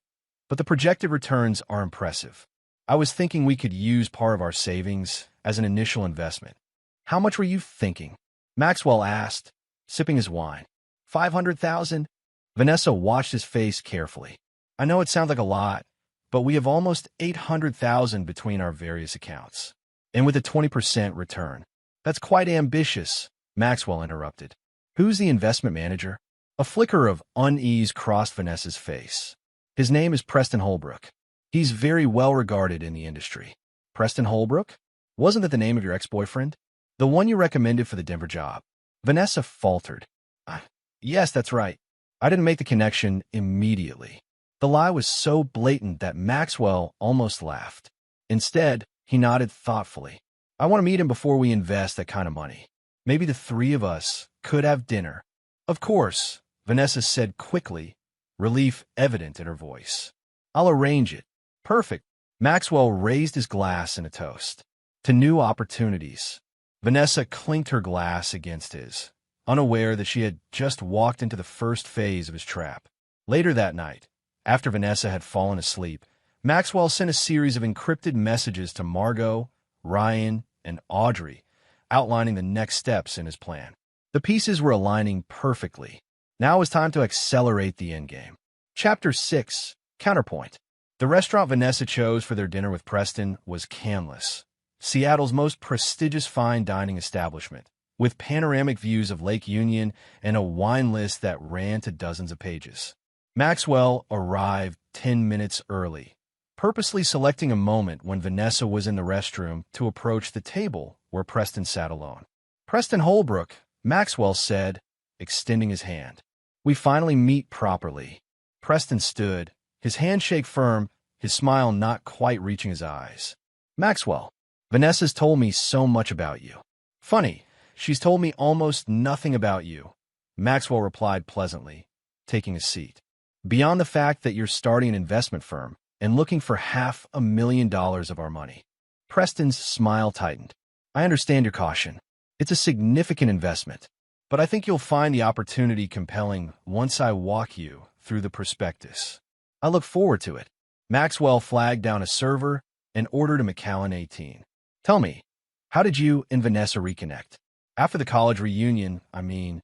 but the projected returns are impressive. I was thinking we could use part of our savings as an initial investment. How much were you thinking? Maxwell asked, sipping his wine. 500,000? Vanessa watched his face carefully. I know it sounds like a lot, but we have almost 800,000 between our various accounts. And with a 20% return. That's quite ambitious, Maxwell interrupted. Who's the investment manager? A flicker of unease crossed Vanessa's face. His name is Preston Holbrook. He's very well regarded in the industry. Preston Holbrook? Wasn't that the name of your ex-boyfriend? The one you recommended for the Denver job? Vanessa faltered. Yes, that's right. I didn't make the connection immediately. The lie was so blatant that Maxwell almost laughed. Instead, he nodded thoughtfully. I want to meet him before we invest that kind of money. Maybe the 3 of us could have dinner. Of course, Vanessa said quickly, relief evident in her voice. I'll arrange it. Perfect. Maxwell raised his glass in a toast. To new opportunities. Vanessa clinked her glass against his, unaware that she had just walked into the first phase of his trap. Later that night, after Vanessa had fallen asleep, Maxwell sent a series of encrypted messages to Margot, Ryan, and Audrey, outlining the next steps in his plan. The pieces were aligning perfectly. Now it was time to accelerate the endgame. Chapter 6, Counterpoint. The restaurant Vanessa chose for their dinner with Preston was Canlis, Seattle's most prestigious fine dining establishment, with panoramic views of Lake Union and a wine list that ran to dozens of pages. Maxwell arrived 10 minutes early, purposely selecting a moment when Vanessa was in the restroom to approach the table where Preston sat alone. "Preston Holbrook," Maxwell said, extending his hand. "We finally meet properly." Preston stood, his handshake firm, his smile not quite reaching his eyes. "Maxwell, Vanessa's told me so much about you." "Funny, she's told me almost nothing about you," Maxwell replied pleasantly, taking a seat. "Beyond the fact that you're starting an investment firm and looking for $500,000 of our money." Preston's smile tightened. "I understand your caution. It's a significant investment, but I think you'll find the opportunity compelling once I walk you through the prospectus. I look forward to it." Maxwell flagged down a server and ordered a Macallan 18. "Tell me, how did you and Vanessa reconnect? After the college reunion, I mean."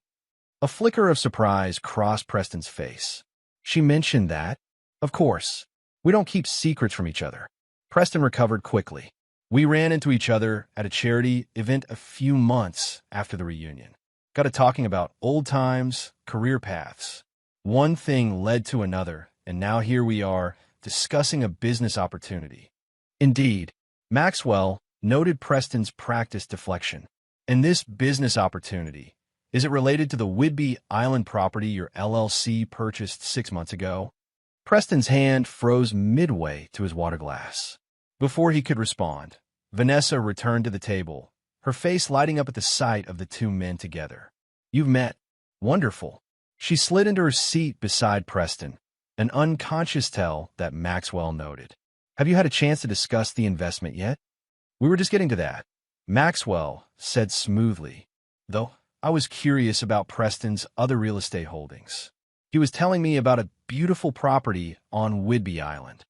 A flicker of surprise crossed Preston's face. "She mentioned that? Of course. We don't keep secrets from each other." Preston recovered quickly. "We ran into each other at a charity event a few months after the reunion. Got to talking about old times, career paths. One thing led to another, and now here we are, discussing a business opportunity." Indeed, Maxwell noted Preston's practice deflection. "And this business opportunity, is it related to the Whidbey Island property your LLC purchased 6 months ago?" Preston's hand froze midway to his water glass. Before he could respond, Vanessa returned to the table, her face lighting up at the sight of the two men together. "You've met. Wonderful." She slid into her seat beside Preston, an unconscious tell that Maxwell noted. "Have you had a chance to discuss the investment yet?" "We were just getting to that," Maxwell said smoothly, "though I was curious about Preston's other real estate holdings. He was telling me about a beautiful property on Whidbey Island."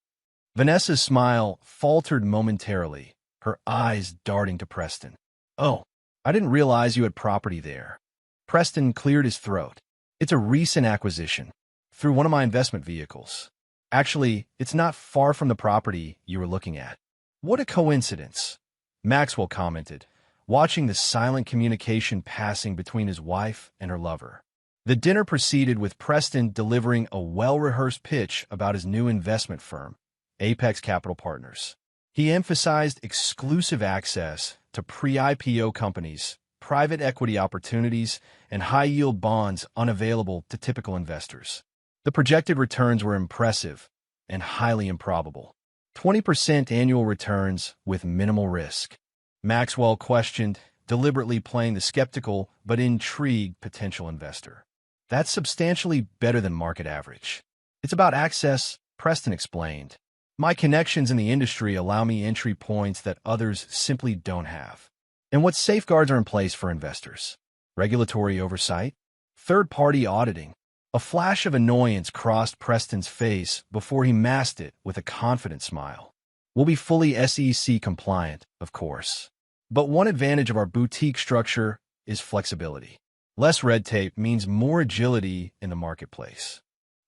Vanessa's smile faltered momentarily, her eyes darting to Preston. "Oh, I didn't realize you had property there." Preston cleared his throat. "It's a recent acquisition, through one of my investment vehicles. Actually, it's not far from the property you were looking at." "What a coincidence," Maxwell commented, watching the silent communication passing between his wife and her lover. The dinner proceeded with Preston delivering a well-rehearsed pitch about his new investment firm, Apex Capital Partners. He emphasized exclusive access to pre-IPO companies, private equity opportunities, and high-yield bonds unavailable to typical investors. The projected returns were impressive and highly improbable. 20% annual returns with minimal risk. Maxwell questioned, deliberately playing the skeptical but intrigued potential investor. "That's substantially better than market average." "It's about access," Preston explained. "My connections in the industry allow me entry points that others simply don't have." "And what safeguards are in place for investors?" "Regulatory oversight, third-party auditing." A flash of annoyance crossed Preston's face before he masked it with a confident smile. "We'll be fully SEC compliant, of course. But one advantage of our boutique structure is flexibility. Less red tape means more agility in the marketplace."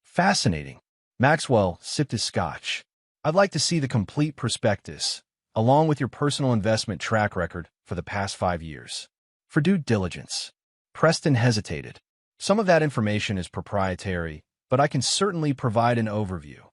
"Fascinating." Maxwell sipped his scotch. "I'd like to see the complete prospectus, along with your personal investment track record for the past 5 years. For due diligence." Preston hesitated. "Some of that information is proprietary, but I can certainly provide an overview."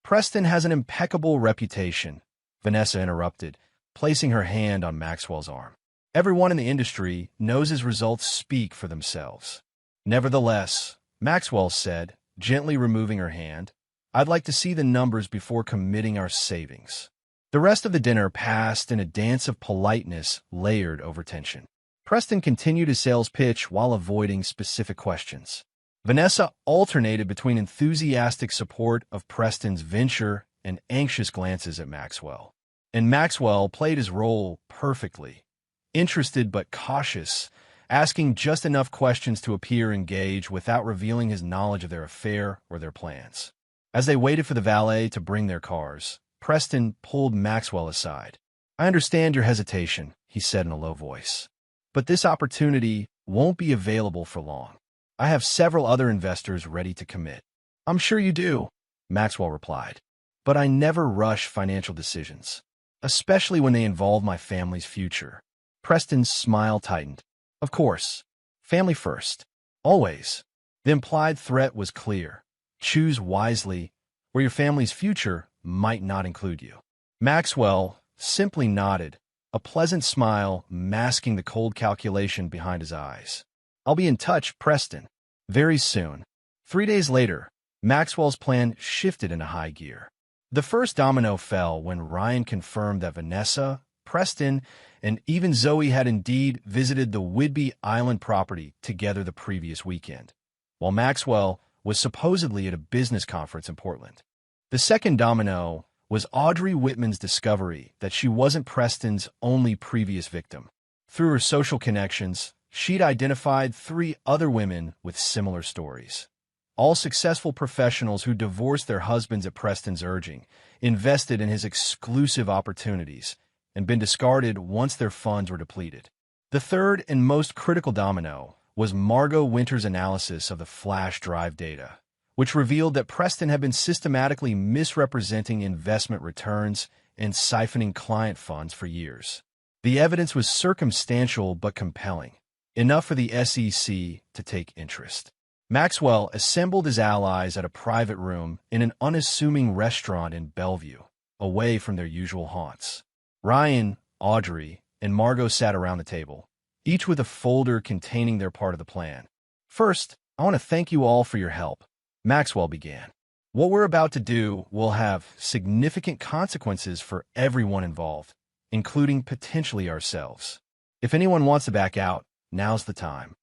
"Preston has an impeccable reputation," Vanessa interrupted, placing her hand on Maxwell's arm. "Everyone in the industry knows his results speak for themselves." "Nevertheless," Maxwell said, gently removing her hand, "I'd like to see the numbers before committing our savings." The rest of the dinner passed in a dance of politeness layered over tension. Preston continued his sales pitch while avoiding specific questions. Vanessa alternated between enthusiastic support of Preston's venture and anxious glances at Maxwell. And Maxwell played his role perfectly, interested but cautious, asking just enough questions to appear engaged without revealing his knowledge of their affair or their plans. As they waited for the valet to bring their cars, Preston pulled Maxwell aside. "I understand your hesitation," he said in a low voice. "But this opportunity won't be available for long. I have several other investors ready to commit." "I'm sure you do," Maxwell replied. "But I never rush financial decisions, especially when they involve my family's future." Preston's smile tightened. "Of course. Family first. Always." The implied threat was clear. Choose wisely, or your family's future might not include you. Maxwell simply nodded, a pleasant smile masking the cold calculation behind his eyes. I'll be in touch, Preston. Very soon. 3 days later, Maxwell's plan shifted into high gear. The first domino fell when Ryan confirmed that Vanessa, Preston, and even Zoe had indeed visited the Whidbey Island property together the previous weekend, while Maxwell was supposedly at a business conference in Portland. The second domino was Audrey Whitman's discovery that she wasn't Preston's only previous victim. Through her social connections, she'd identified 3 other women with similar stories. All successful professionals who divorced their husbands at Preston's urging, invested in his exclusive opportunities, and been discarded once their funds were depleted. The third and most critical domino was Margot Winter's analysis of the flash drive data, which revealed that Preston had been systematically misrepresenting investment returns and siphoning client funds for years. The evidence was circumstantial but compelling, enough for the SEC to take interest. Maxwell assembled his allies at a private room in an unassuming restaurant in Bellevue, away from their usual haunts. Ryan, Audrey, and Margot sat around the table, each with a folder containing their part of the plan. First, I want to thank you all for your help, Maxwell began. What we're about to do will have significant consequences for everyone involved, including potentially ourselves. If anyone wants to back out, now's the time.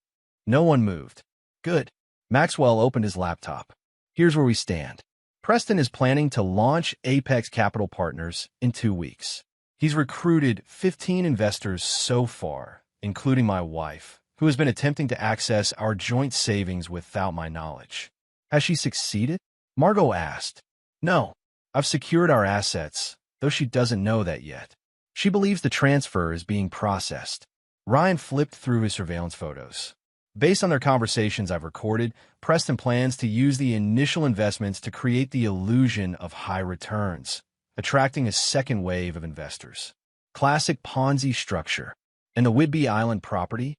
No one moved. Good. Maxwell opened his laptop. Here's where we stand. Preston is planning to launch Apex Capital Partners in 2 weeks. He's recruited 15 investors so far, including my wife, who has been attempting to access our joint savings without my knowledge. Has she succeeded? Margot asked. No, I've secured our assets, though she doesn't know that yet. She believes the transfer is being processed. Ryan flipped through his surveillance photos. Based on their conversations I've recorded, Preston plans to use the initial investments to create the illusion of high returns, attracting a second wave of investors. Classic Ponzi structure. And the Whidbey Island property?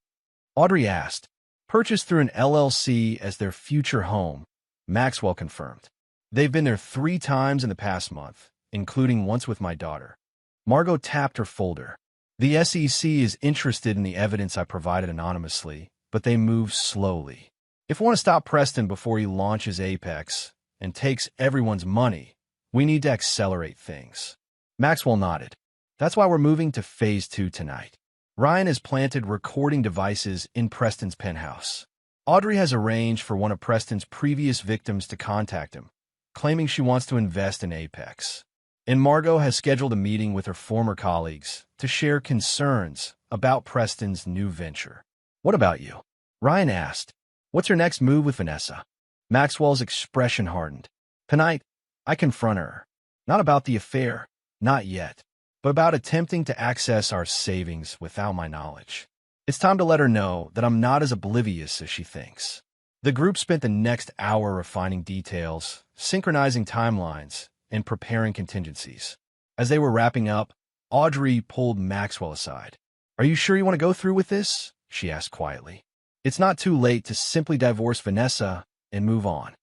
Audrey asked. Purchased through an LLC as their future home, Maxwell confirmed. They've been there 3 times in the past month, including once with my daughter. Margot tapped her folder. The SEC is interested in the evidence I provided anonymously, but they move slowly. If we want to stop Preston before he launches Apex and takes everyone's money, we need to accelerate things. Maxwell nodded. That's why we're moving to Phase 2 tonight. Ryan has planted recording devices in Preston's penthouse. Audrey has arranged for one of Preston's previous victims to contact him, claiming she wants to invest in Apex. And Margot has scheduled a meeting with her former colleagues to share concerns about Preston's new venture. What about you? Ryan asked. What's your next move with Vanessa? Maxwell's expression hardened. Tonight, I confront her. Not about the affair, not yet, but about attempting to access our savings without my knowledge. It's time to let her know that I'm not as oblivious as she thinks. The group spent the next hour refining details, synchronizing timelines, and preparing contingencies. As they were wrapping up, Audrey pulled Maxwell aside. Are you sure you want to go through with this? She asked quietly. It's not too late to simply divorce Vanessa and move on.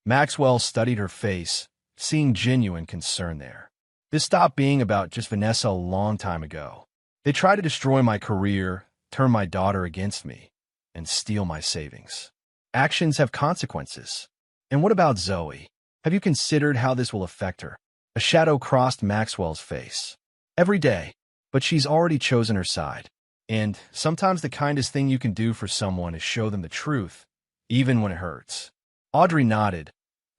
Maxwell studied her face, seeing genuine concern there. This stopped being about just Vanessa a long time ago. They tried to destroy my career, turn my daughter against me, and steal my savings. Actions have consequences. And what about Zoe? Have you considered how this will affect her? A shadow crossed Maxwell's face. Every day, but she's already chosen her side. And sometimes the kindest thing you can do for someone is show them the truth, even when it hurts. Audrey nodded,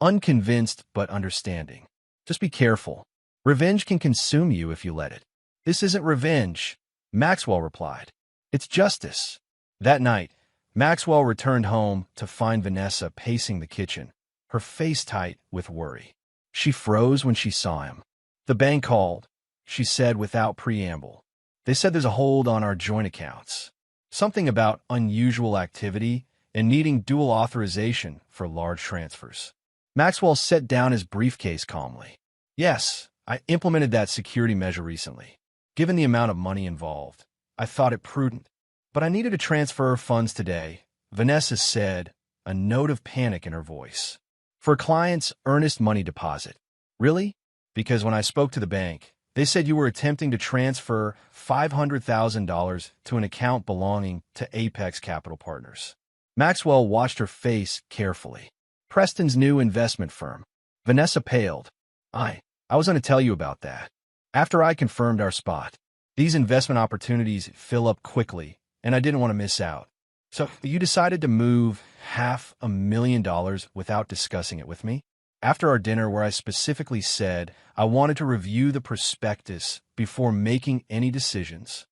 unconvinced but understanding. Just be careful. Revenge can consume you if you let it. This isn't revenge, Maxwell replied. It's justice. That night, Maxwell returned home to find Vanessa pacing the kitchen, her face tight with worry. She froze when she saw him. The bank called, she said without preamble. They said there's a hold on our joint accounts. Something about unusual activity and needing dual authorization for large transfers. Maxwell set down his briefcase calmly. Yes, I implemented that security measure recently. Given the amount of money involved, I thought it prudent. But I needed to transfer funds today, Vanessa said, a note of panic in her voice. For a client's earnest money deposit. Really? because when I spoke to the bank, they said you were attempting to transfer $500,000 to an account belonging to Apex Capital Partners. Maxwell watched her face carefully. Preston's new investment firm. Vanessa paled. I was going to tell you about that. After I confirmed our spot. These investment opportunities fill up quickly, and I didn't want to miss out. So you decided to move $500,000 without discussing it with me? After our dinner where I specifically said I wanted to review the prospectus before making any decisions.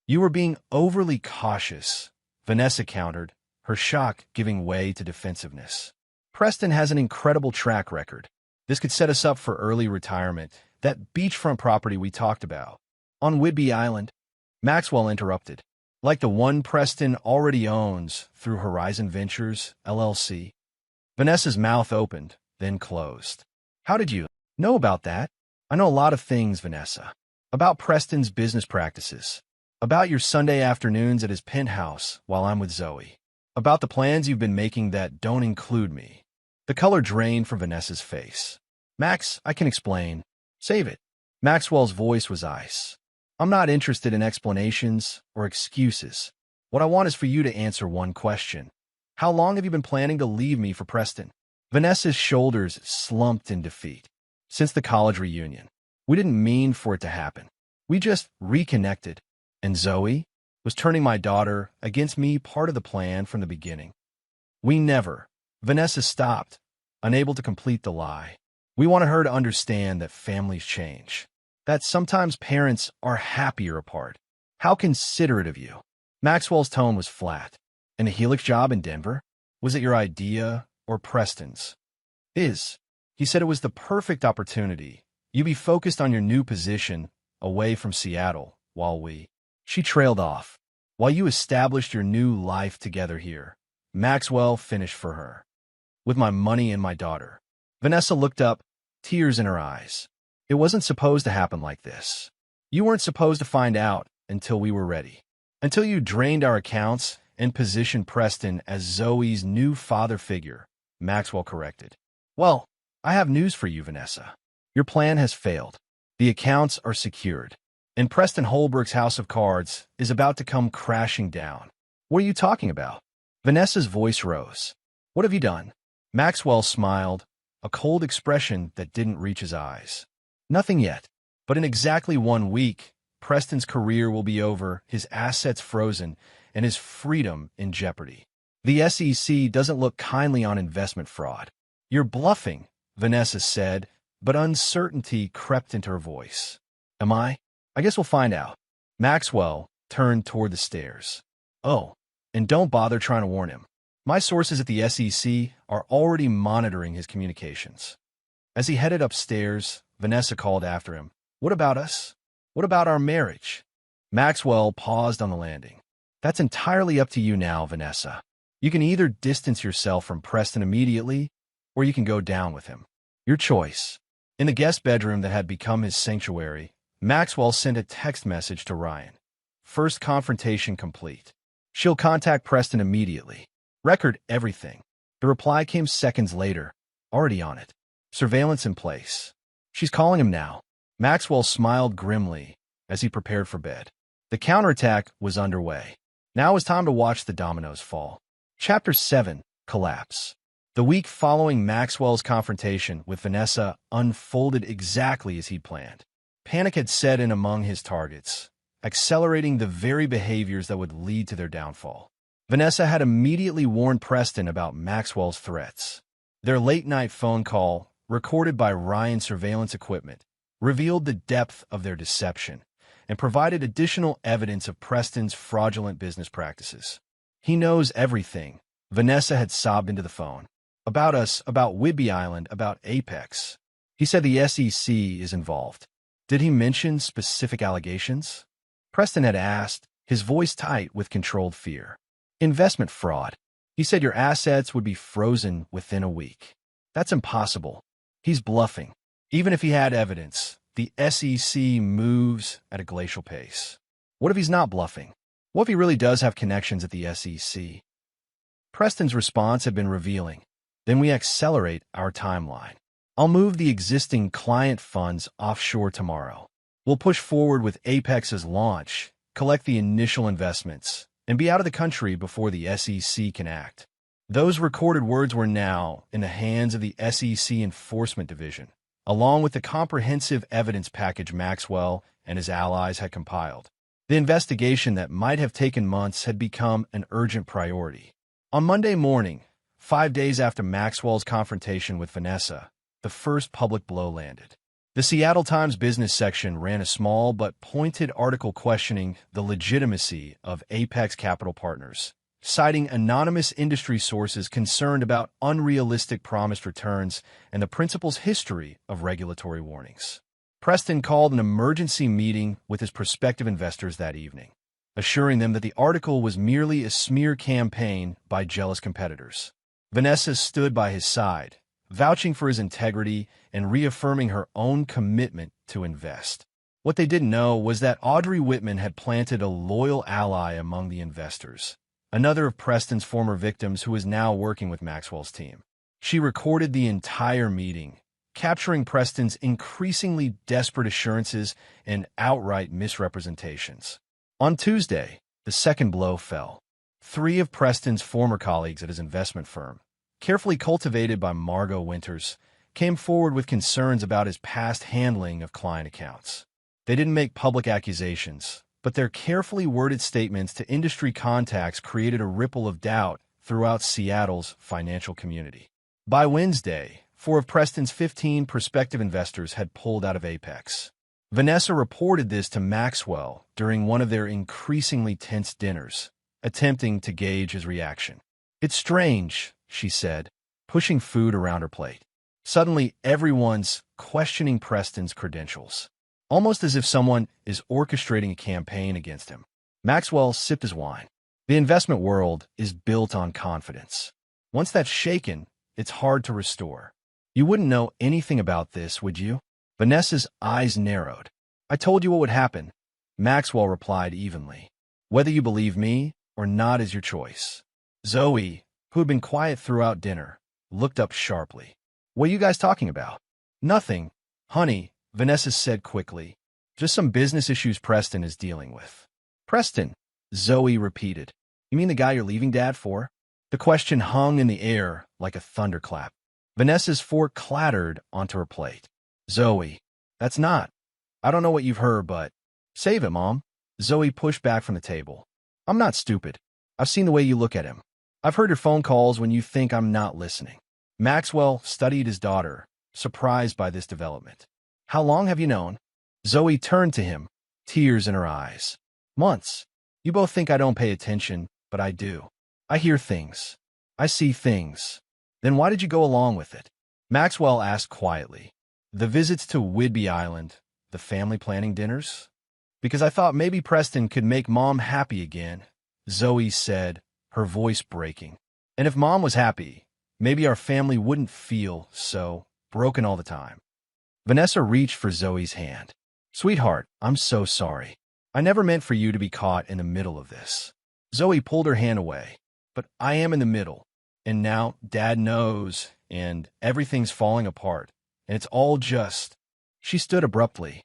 You were being overly cautious, Vanessa countered, her shock giving way to defensiveness. Preston has an incredible track record. This could set us up for early retirement, that beachfront property we talked about. On Whidbey Island, Maxwell interrupted. Like the one Preston already owns through Horizon Ventures, LLC. Vanessa's mouth opened, then closed. How did you know about that? I know a lot of things, Vanessa. About Preston's business practices. About your Sunday afternoons at his penthouse while I'm with Zoe. About the plans you've been making that don't include me. The color drained from Vanessa's face. Max, I can explain. Save it. Maxwell's voice was ice. I'm not interested in explanations or excuses. What I want is for you to answer one question. How long have you been planning to leave me for Preston? Vanessa's shoulders slumped in defeat. Since the college reunion. We didn't mean for it to happen. We just reconnected. And Zoe was turning my daughter against me, part of the plan from the beginning. We never. Vanessa stopped, unable to complete the lie. We wanted her to understand that families change. That sometimes parents are happier apart. How considerate of you. Maxwell's tone was flat. And a Helix job in Denver? Was it your idea or Preston's? He said it was the perfect opportunity. You be focused on your new position away from Seattle while She trailed off. While you established your new life together here. Maxwell finished for her. With my money and my daughter. Vanessa looked up, tears in her eyes. It wasn't supposed to happen like this. You weren't supposed to find out until we were ready. Until you drained our accounts and positioned Preston as Zoe's new father figure, Maxwell corrected. Well, I have news for you, Vanessa. Your plan has failed. The accounts are secured. And Preston Holbrook's house of cards is about to come crashing down. What are you talking about? Vanessa's voice rose. What have you done? Maxwell smiled, a cold expression that didn't reach his eyes. Nothing yet, but in exactly 1 week, Preston's career will be over, his assets frozen, and his freedom in jeopardy. The SEC doesn't look kindly on investment fraud. You're bluffing, Vanessa said, but uncertainty crept into her voice. Am I? I guess we'll find out. Maxwell turned toward the stairs. Oh, and don't bother trying to warn him. My sources at the SEC are already monitoring his communications. As he headed upstairs, Vanessa called after him. What about us? What about our marriage? Maxwell paused on the landing. That's entirely up to you now, Vanessa. You can either distance yourself from Preston immediately, or you can go down with him. Your choice. In the guest bedroom that had become his sanctuary, Maxwell sent a text message to Ryan. First confrontation complete. She'll contact Preston immediately. Record everything. The reply came seconds later. Already on it. Surveillance in place. She's calling him now. Maxwell smiled grimly as he prepared for bed. The counterattack was underway. Now it was time to watch the dominoes fall. Chapter 7. Collapse. The week following Maxwell's confrontation with Vanessa unfolded exactly as he'd planned. Panic had set in among his targets, accelerating the very behaviors that would lead to their downfall. Vanessa had immediately warned Preston about Maxwell's threats. Their late-night phone call, recorded by Ryan's surveillance equipment, revealed the depth of their deception and provided additional evidence of Preston's fraudulent business practices. He knows everything, Vanessa had sobbed into the phone. About us, about Whidbey Island, about Apex. He said the SEC is involved. Did he mention specific allegations? Preston had asked, his voice tight with controlled fear. Investment fraud. He said your assets would be frozen within a week. That's impossible. He's bluffing. Even if he had evidence, the SEC moves at a glacial pace. What if he's not bluffing? What if he really does have connections at the SEC? Preston's response had been revealing. Then we accelerate our timeline. I'll move the existing client funds offshore tomorrow. We'll push forward with Apex's launch, collect the initial investments, and be out of the country before the SEC can act. Those recorded words were now in the hands of the SEC Enforcement Division, along with the comprehensive evidence package Maxwell and his allies had compiled. The investigation that might have taken months had become an urgent priority. On Monday morning, 5 days after Maxwell's confrontation with Vanessa, the first public blow landed. The Seattle Times business section ran a small but pointed article questioning the legitimacy of Apex Capital Partners, citing anonymous industry sources concerned about unrealistic promised returns and the principal's history of regulatory warnings. Preston called an emergency meeting with his prospective investors that evening, assuring them that the article was merely a smear campaign by jealous competitors. Vanessa stood by his side, vouching for his integrity and reaffirming her own commitment to invest. What they didn't know was that Audrey Whitman had planted a loyal ally among the investors, another of Preston's former victims who is now working with Maxwell's team. She recorded the entire meeting, capturing Preston's increasingly desperate assurances and outright misrepresentations. On Tuesday, the second blow fell. 3 of Preston's former colleagues at his investment firm, carefully cultivated by Margot Winters, came forward with concerns about his past handling of client accounts. They didn't make public accusations, but their carefully worded statements to industry contacts created a ripple of doubt throughout Seattle's financial community. By Wednesday, 4 of Preston's 15 prospective investors had pulled out of Apex. Vanessa reported this to Maxwell during one of their increasingly tense dinners, attempting to gauge his reaction. "It's strange," she said, pushing food around her plate. Suddenly, everyone's questioning Preston's credentials, almost as if someone is orchestrating a campaign against him. Maxwell sipped his wine. The investment world is built on confidence. Once that's shaken, it's hard to restore. "You wouldn't know anything about this, would you?" Vanessa's eyes narrowed. "I told you what would happen," Maxwell replied evenly. "Whether you believe me or not is your choice." Zoe, who had been quiet throughout dinner, looked up sharply. "What are you guys talking about?" "Nothing, honey," Vanessa said quickly. "Just some business issues Preston is dealing with." "Preston?" Zoe repeated. "You mean the guy you're leaving Dad for?" The question hung in the air like a thunderclap. Vanessa's fork clattered onto her plate. "Zoe, that's not. I don't know what you've heard, but—" "Save it, Mom." Zoe pushed back from the table. "I'm not stupid. I've seen the way you look at him. I've heard your phone calls when you think I'm not listening." Maxwell studied his daughter, surprised by this development. "How long have you known?" Zoe turned to him, tears in her eyes. "Months. You both think I don't pay attention, but I do. I hear things. I see things. Then why did you go along with it?" Maxwell asked quietly. "The visits to Whidbey Island, the family planning dinners?" "Because I thought maybe Preston could make Mom happy again," Zoe said, her voice breaking. "And if Mom was happy, maybe our family wouldn't feel so broken all the time." Vanessa reached for Zoe's hand. "Sweetheart, I'm so sorry. I never meant for you to be caught in the middle of this." Zoe pulled her hand away. "But I am in the middle. And now Dad knows, and everything's falling apart. And it's all just—" She stood abruptly.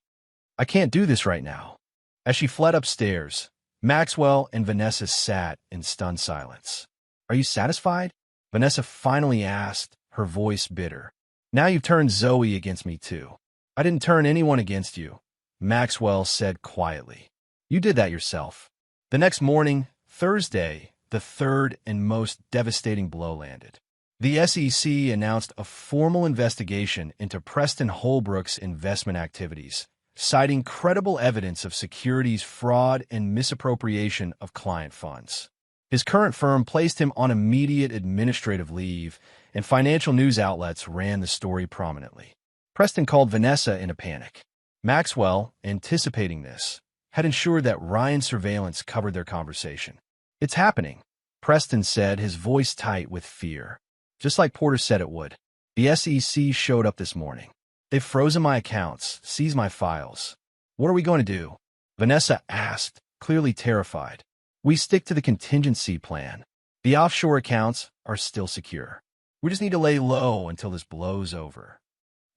"I can't do this right now." As she fled upstairs, Maxwell and Vanessa sat in stunned silence. "Are you satisfied?" Vanessa finally asked, her voice bitter. "Now you've turned Zoe against me too." "I didn't turn anyone against you," Maxwell said quietly. "You did that yourself." The next morning, Thursday, the third and most devastating blow landed. The SEC announced a formal investigation into Preston Holbrook's investment activities, citing credible evidence of securities fraud and misappropriation of client funds. His current firm placed him on immediate administrative leave, and financial news outlets ran the story prominently. Preston called Vanessa in a panic. Maxwell, anticipating this, had ensured that Ryan surveillance covered their conversation. "It's happening," Preston said, his voice tight with fear. "Just like Porter said it would. The SEC showed up this morning. They've frozen my accounts, seized my files. What are we going to do?" Vanessa asked, clearly terrified. "We stick to the contingency plan. The offshore accounts are still secure. We just need to lay low until this blows over."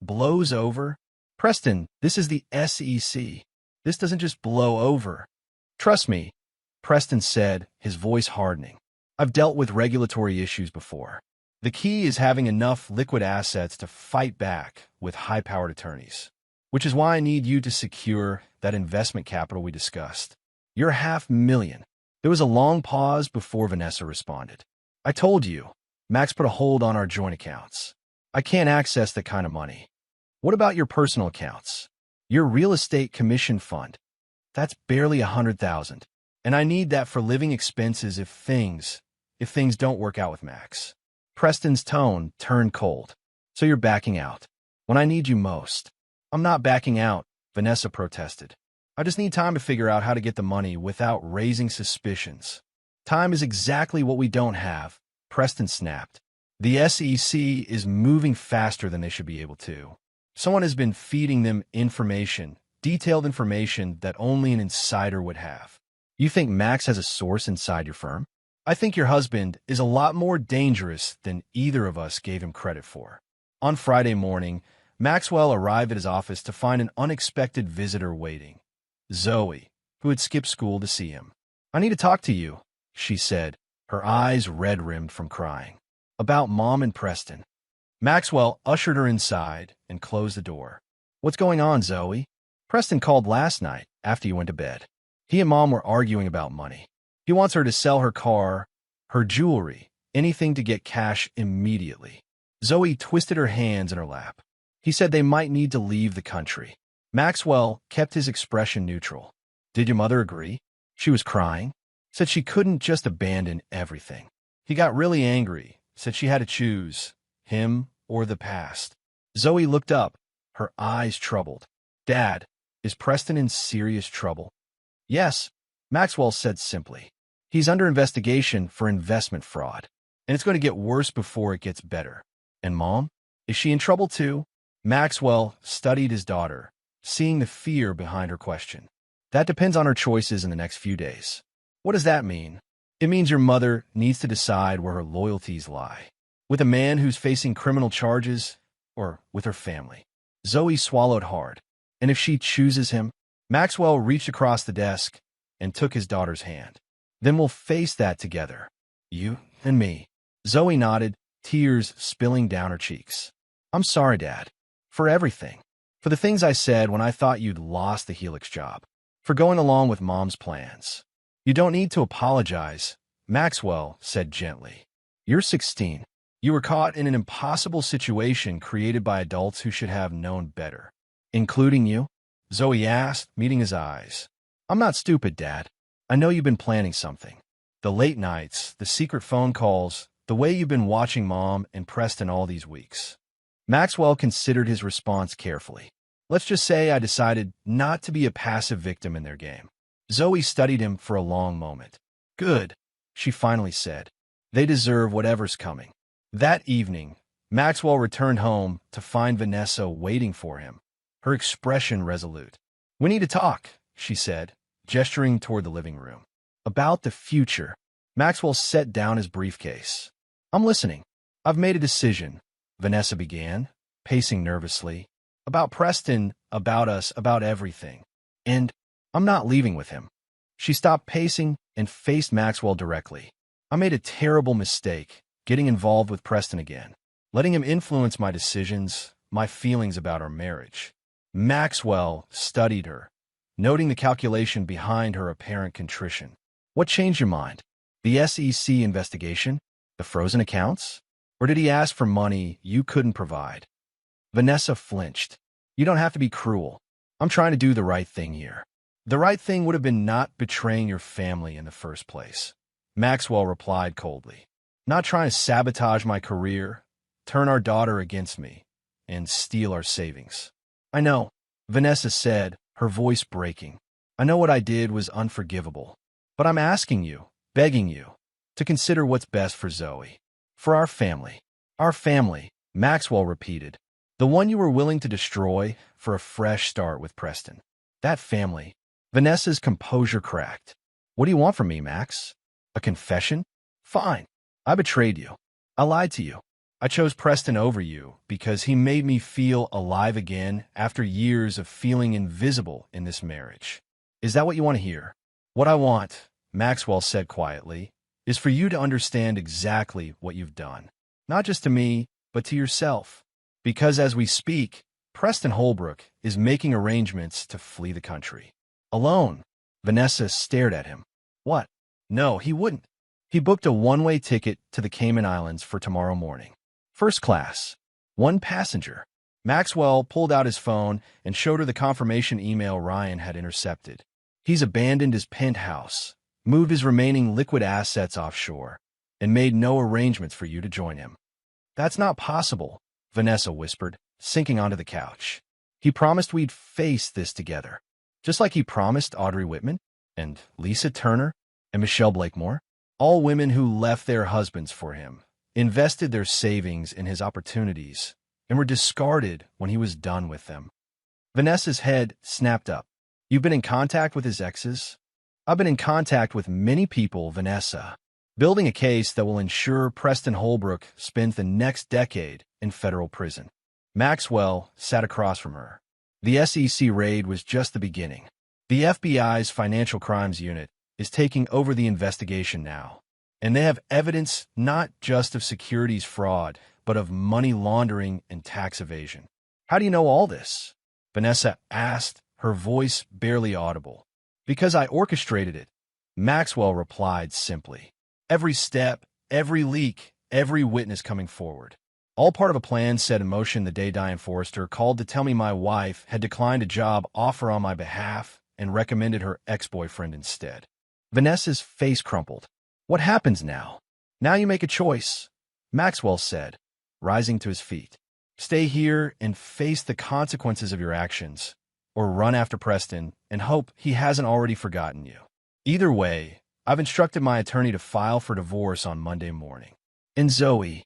Blows over? Preston, this is the SEC. This doesn't just blow over. Trust me, Preston said, his voice hardening. I've dealt with regulatory issues before. The key is having enough liquid assets to fight back with high-powered attorneys, which is why I need you to secure that investment capital we discussed. Your $500,000. There was a long pause before Vanessa responded. I told you, Max put a hold on our joint accounts. I can't access that kind of money. What about your personal accounts? Your real estate commission fund? That's barely $100,000. And I need that for living expenses if things don't work out with Max. Preston's tone turned cold. So you're backing out. When I need you most. I'm not backing out, Vanessa protested. I just need time to figure out how to get the money without raising suspicions. Time is exactly what we don't have, Preston snapped. The SEC is moving faster than they should be able to. Someone has been feeding them information, detailed information that only an insider would have. You think Max has a source inside your firm? I think your husband is a lot more dangerous than either of us gave him credit for. On Friday morning, Maxwell arrived at his office to find an unexpected visitor waiting. Zoe, who had skipped school to see him. I need to talk to you, she said, her eyes red-rimmed from crying. About Mom and Preston. Maxwell ushered her inside and closed the door. What's going on, Zoe? Preston called last night after you went to bed. He and Mom were arguing about money. He wants her to sell her car, her jewelry, anything to get cash immediately. Zoe twisted her hands in her lap. He said they might need to leave the country. Maxwell kept his expression neutral. Did your mother agree? She was crying. Said she couldn't just abandon everything. He got really angry. Said she had to choose, him or the past. Zoe looked up, her eyes troubled. Dad, is Preston in serious trouble? Yes, Maxwell said simply. He's under investigation for investment fraud, and it's going to get worse before it gets better. And Mom? Is she in trouble too? Maxwell studied his daughter, seeing the fear behind her question. That depends on her choices in the next few days. What does that mean? It means your mother needs to decide where her loyalties lie. With a man who's facing criminal charges, or with her family. Zoe swallowed hard. And if she chooses him? Maxwell reached across the desk and took his daughter's hand. Then we'll face that together. You and me. Zoe nodded, tears spilling down her cheeks. I'm sorry, Dad. For everything. For the things I said when I thought you'd lost the Helix job. For going along with Mom's plans. You don't need to apologize, Maxwell said gently. You're 16. You were caught in an impossible situation created by adults who should have known better. Including you? Zoe asked, meeting his eyes. I'm not stupid, Dad. I know you've been planning something. The late nights, the secret phone calls, the way you've been watching Mom and Preston all these weeks. Maxwell considered his response carefully. Let's just say I decided not to be a passive victim in their game. Zoe studied him for a long moment. Good, she finally said. They deserve whatever's coming. That evening, Maxwell returned home to find Vanessa waiting for him, her expression resolute. We need to talk, she said, gesturing toward the living room. About the future. Maxwell set down his briefcase. I'm listening. I've made a decision, Vanessa began, pacing nervously. About Preston, about us, about everything. And I'm not leaving with him. She stopped pacing and faced Maxwell directly. I made a terrible mistake, getting involved with Preston again, letting him influence my decisions, my feelings about our marriage. Maxwell studied her, noting the calculation behind her apparent contrition. What changed your mind? The SEC investigation? The frozen accounts? Or did he ask for money you couldn't provide? Vanessa flinched. You don't have to be cruel. I'm trying to do the right thing here. The right thing would have been not betraying your family in the first place. Maxwell replied coldly. Not trying to sabotage my career, turn our daughter against me, and steal our savings. I know, Vanessa said, her voice breaking. I know what I did was unforgivable. But I'm asking you, begging you, to consider what's best for Zoe. For our family. Our family, Maxwell repeated. The one you were willing to destroy for a fresh start with Preston. That family. Vanessa's composure cracked. What do you want from me, Max? A confession? Fine. I betrayed you. I lied to you. I chose Preston over you because he made me feel alive again after years of feeling invisible in this marriage. Is that what you want to hear? What I want, Maxwell said quietly, is for you to understand exactly what you've done. Not just to me, but to yourself. Because as we speak, Preston Holbrook is making arrangements to flee the country. Alone. Vanessa stared at him. What? No, he wouldn't. He booked a one-way ticket to the Cayman Islands for tomorrow morning. First class. One passenger. Maxwell pulled out his phone and showed her the confirmation email Ryan had intercepted. He's abandoned his penthouse, moved his remaining liquid assets offshore, and made no arrangements for you to join him. That's not possible, Vanessa whispered, sinking onto the couch. He promised we'd face this together, just like he promised Audrey Whitman and Lisa Turner and Michelle Blakemore, all women who left their husbands for him, invested their savings in his opportunities, and were discarded when he was done with them. Vanessa's head snapped up. You've been in contact with his exes? I've been in contact with many people, Vanessa, building a case that will ensure Preston Holbrook spends the next decade in federal prison. Maxwell sat across from her. The SEC raid was just the beginning. The FBI's Financial Crimes Unit is taking over the investigation now, and they have evidence not just of securities fraud, but of money laundering and tax evasion. How do you know all this? Vanessa asked, her voice barely audible. Because I orchestrated it, Maxwell replied simply. Every step, every leak, every witness coming forward. All part of a plan set in motion the day Diane Forrester called to tell me my wife had declined a job offer on my behalf and recommended her ex-boyfriend instead. Vanessa's face crumpled. What happens now? Now you make a choice, Maxwell said, rising to his feet. Stay here and face the consequences of your actions, or run after Preston and hope he hasn't already forgotten you. Either way, I've instructed my attorney to file for divorce on Monday morning. And Zoe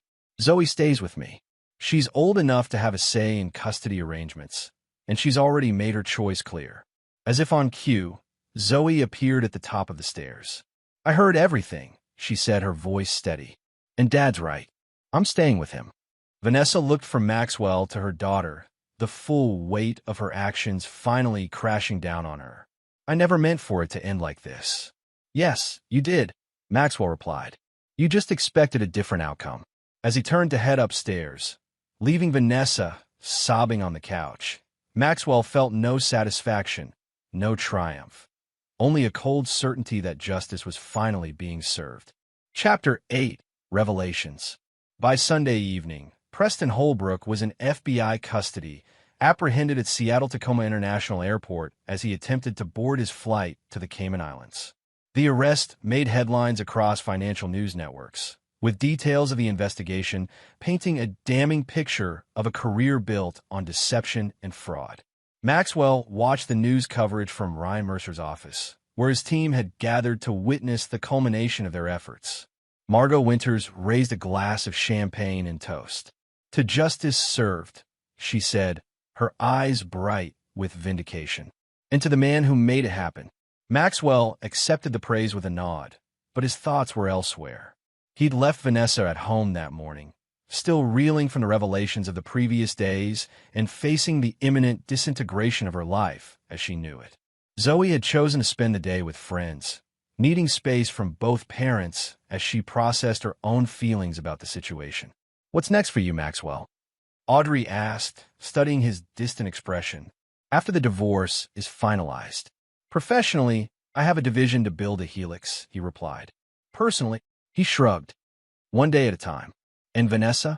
stays with me. She's old enough to have a say in custody arrangements, and she's already made her choice clear. As if on cue, Zoe appeared at the top of the stairs. I heard everything, she said, her voice steady. And Dad's right. I'm staying with him. Vanessa looked from Maxwell to her daughter, the full weight of her actions finally crashing down on her. I never meant for it to end like this. Yes, you did, Maxwell replied. You just expected a different outcome. As he turned to head upstairs, leaving Vanessa sobbing on the couch, Maxwell felt no satisfaction, no triumph. Only a cold certainty that justice was finally being served. Chapter 8. Revelations. By Sunday evening, Preston Holbrook was in FBI custody, apprehended at Seattle-Tacoma International Airport as he attempted to board his flight to the Cayman Islands. The arrest made headlines across financial news networks, with details of the investigation painting a damning picture of a career built on deception and fraud. Maxwell watched the news coverage from Ryan Mercer's office, where his team had gathered to witness the culmination of their efforts. Margot Winters raised a glass of champagne and toast. To justice served, she said, her eyes bright with vindication. And to the man who made it happen. Maxwell accepted the praise with a nod, but his thoughts were elsewhere. He'd left Vanessa at home that morning, still reeling from the revelations of the previous days and facing the imminent disintegration of her life as she knew it. Zoe had chosen to spend the day with friends, needing space from both parents as she processed her own feelings about the situation. What's next for you, Maxwell? Audrey asked, studying his distant expression. After the divorce is finalized. Professionally, I have a division to build a helix, he replied. Personally, he shrugged. One day at a time. And Vanessa?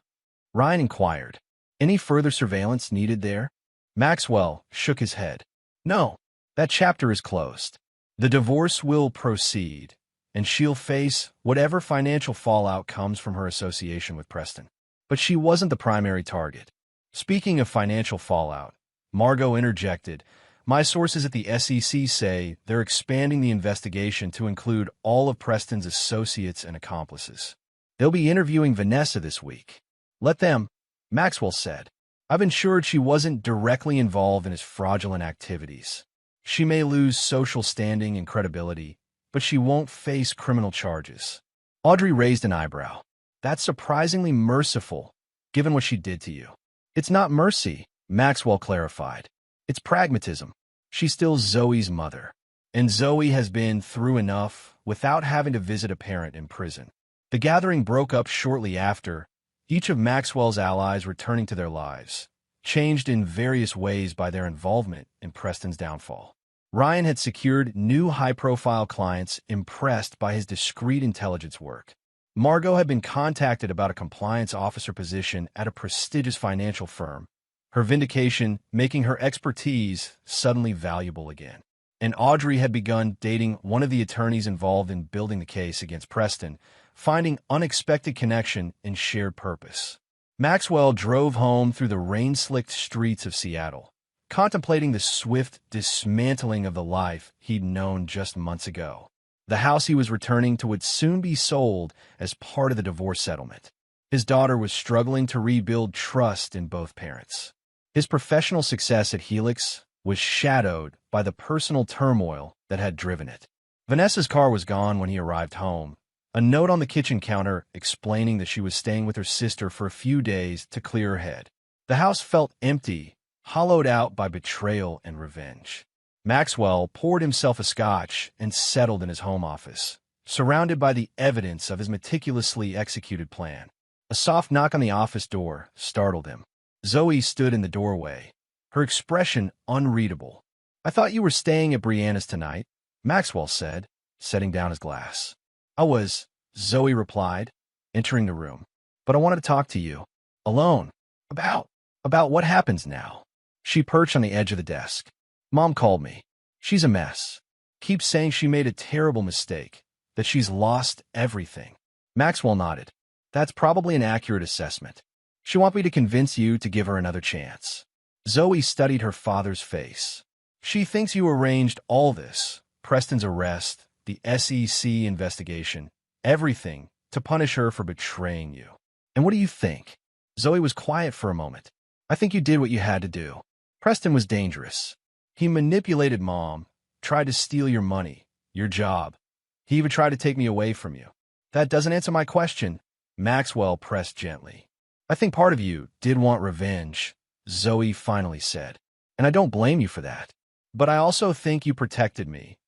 Ryan inquired. Any further surveillance needed there? Maxwell shook his head. No, that chapter is closed. The divorce will proceed, and she'll face whatever financial fallout comes from her association with Preston. But she wasn't the primary target. Speaking of financial fallout, Margot interjected, my sources at the SEC say they're expanding the investigation to include all of Preston's associates and accomplices. They'll be interviewing Vanessa this week. Let them, Maxwell said. I've ensured she wasn't directly involved in his fraudulent activities. She may lose social standing and credibility, but she won't face criminal charges. Audrey raised an eyebrow. That's surprisingly merciful, given what she did to you. It's not mercy, Maxwell clarified. It's pragmatism. She's still Zoe's mother, and Zoe has been through enough without having to visit a parent in prison. The gathering broke up shortly after, each of Maxwell's allies returning to their lives, changed in various ways by their involvement in Preston's downfall. Ryan had secured new high-profile clients impressed by his discreet intelligence work. Margot had been contacted about a compliance officer position at a prestigious financial firm, her vindication making her expertise suddenly valuable again. And Audrey had begun dating one of the attorneys involved in building the case against Preston, finding unexpected connection and shared purpose. Maxwell drove home through the rain-slicked streets of Seattle, contemplating the swift dismantling of the life he'd known just months ago. The house he was returning to would soon be sold as part of the divorce settlement. His daughter was struggling to rebuild trust in both parents. His professional success at Helix was shadowed by the personal turmoil that had driven it. Vanessa's car was gone when he arrived home, a note on the kitchen counter explaining that she was staying with her sister for a few days to clear her head. The house felt empty, hollowed out by betrayal and revenge. Maxwell poured himself a scotch and settled in his home office, surrounded by the evidence of his meticulously executed plan. A soft knock on the office door startled him. Zoe stood in the doorway, her expression unreadable. "I thought you were staying at Brianna's tonight," Maxwell said, setting down his glass. "I was," Zoe replied, entering the room. "But I wanted to talk to you. Alone. About what happens now." She perched on the edge of the desk. "Mom called me. She's a mess. Keeps saying she made a terrible mistake, that she's lost everything." Maxwell nodded. "That's probably an accurate assessment. She wants me to convince you to give her another chance." Zoe studied her father's face. "She thinks you arranged all this, Preston's arrest, the SEC investigation, everything, to punish her for betraying you. And what do you think?" Zoe was quiet for a moment. "I think you did what you had to do. Preston was dangerous. He manipulated Mom, tried to steal your money, your job. He even tried to take me away from you." "That doesn't answer my question," Maxwell pressed gently. "I think part of you did want revenge," Zoe finally said. "And I don't blame you for that. But I also think you protected me,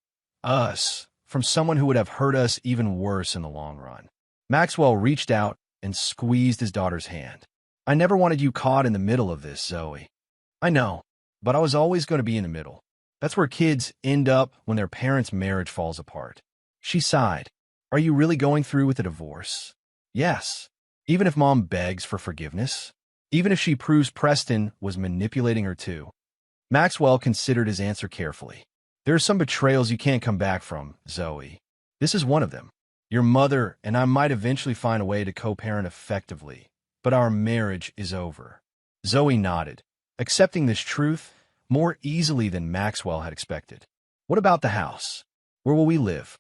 us, from someone who would have hurt us even worse in the long run." Maxwell reached out and squeezed his daughter's hand. "I never wanted you caught in the middle of this, Zoe. I know, but I was always going to be in the middle. That's where kids end up when their parents' marriage falls apart." She sighed. "Are you really going through with the divorce?" "Yes. Even if Mom begs for forgiveness? Even if she proves Preston was manipulating her too?" Maxwell considered his answer carefully. "There are some betrayals you can't come back from, Zoe. This is one of them. Your mother and I might eventually find a way to co-parent effectively, but our marriage is over." Zoe nodded, accepting this truth more easily than Maxwell had expected. "What about the house? Where will we live?"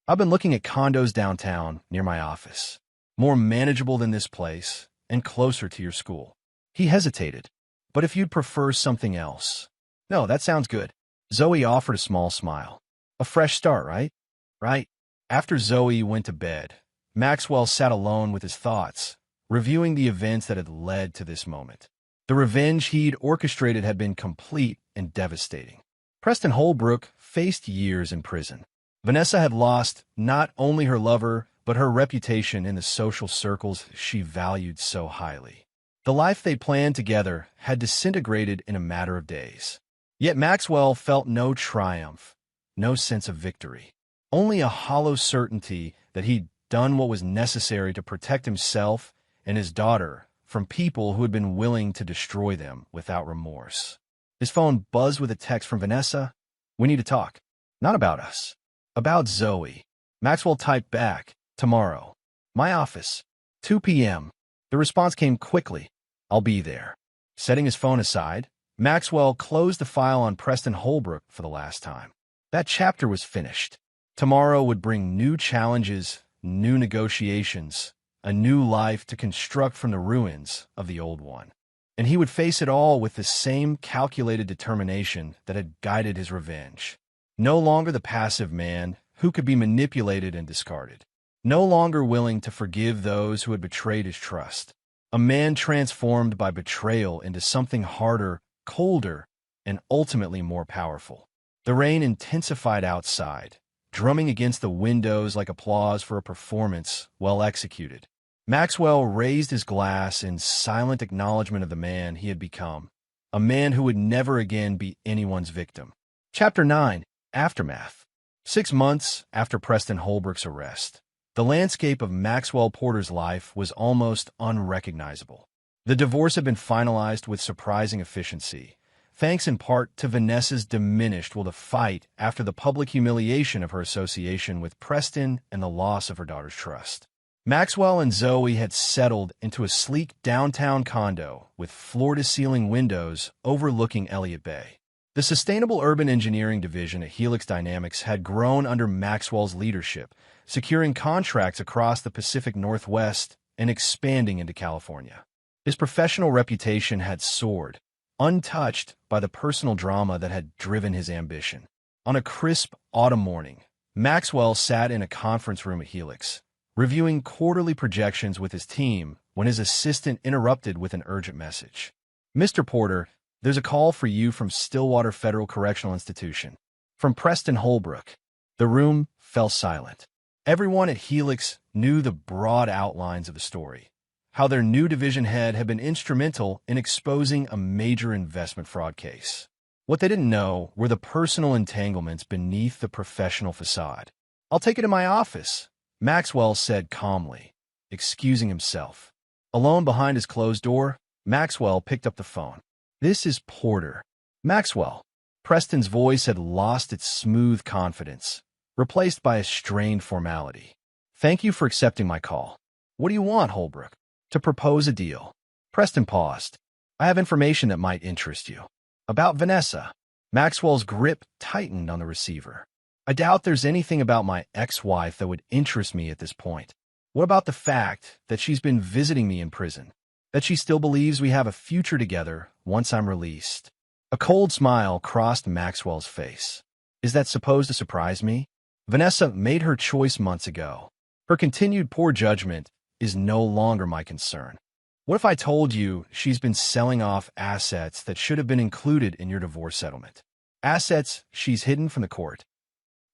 "I've been looking at condos downtown near my office. More manageable than this place and closer to your school." He hesitated. "But if you'd prefer something else." "No, that sounds good." Zoe offered a small smile. "A fresh start, right?" "Right." After Zoe went to bed, Maxwell sat alone with his thoughts, reviewing the events that had led to this moment. The revenge he'd orchestrated had been complete and devastating. Preston Holbrook faced years in prison. Vanessa had lost not only her lover, but her reputation in the social circles she valued so highly. The life they planned together had disintegrated in a matter of days. Yet Maxwell felt no triumph, no sense of victory. Only a hollow certainty that he'd done what was necessary to protect himself and his daughter from people who had been willing to destroy them without remorse. His phone buzzed with a text from Vanessa. "We need to talk. Not about us. About Zoe." Maxwell typed back, "Tomorrow. My office. 2 p.m. The response came quickly. "I'll be there." Setting his phone aside, Maxwell closed the file on Preston Holbrook for the last time. That chapter was finished. Tomorrow would bring new challenges, new negotiations, a new life to construct from the ruins of the old one. And he would face it all with the same calculated determination that had guided his revenge. No longer the passive man who could be manipulated and discarded. No longer willing to forgive those who had betrayed his trust. A man transformed by betrayal into something harder, colder, and ultimately more powerful. The rain intensified outside, drumming against the windows like applause for a performance well executed. Maxwell raised his glass in silent acknowledgement of the man he had become, a man who would never again be anyone's victim. Chapter 9. Aftermath. 6 months after Preston Holbrook's arrest, the landscape of Maxwell Porter's life was almost unrecognizable. The divorce had been finalized with surprising efficiency, thanks in part to Vanessa's diminished will to fight after the public humiliation of her association with Preston and the loss of her daughter's trust. Maxwell and Zoe had settled into a sleek downtown condo with floor-to-ceiling windows overlooking Elliott Bay. The Sustainable Urban Engineering Division at Helix Dynamics had grown under Maxwell's leadership, securing contracts across the Pacific Northwest and expanding into California. His professional reputation had soared, untouched by the personal drama that had driven his ambition. On a crisp autumn morning, Maxwell sat in a conference room at Helix, reviewing quarterly projections with his team when his assistant interrupted with an urgent message. "Mr. Porter, there's a call for you from Stillwater Federal Correctional Institution. From Preston Holbrook." The room fell silent. Everyone at Helix knew the broad outlines of the story, how their new division head had been instrumental in exposing a major investment fraud case. What they didn't know were the personal entanglements beneath the professional facade. "I'll take it to my office," Maxwell said calmly, excusing himself. Alone behind his closed door, Maxwell picked up the phone. "This is Porter." "Maxwell." Preston's voice had lost its smooth confidence, replaced by a strained formality. "Thank you for accepting my call. What do you want, Holbrook?" "To propose a deal." Preston paused. "I have information that might interest you." "About Vanessa." Maxwell's grip tightened on the receiver. "I doubt there's anything about my ex-wife that would interest me at this point. What about the fact that she's been visiting me in prison? That she still believes we have a future together once I'm released?" A cold smile crossed Maxwell's face. "Is that supposed to surprise me? Vanessa made her choice months ago. Her continued poor judgment is no longer my concern. What if I told you she's been selling off assets that should have been included in your divorce settlement? Assets she's hidden from the court."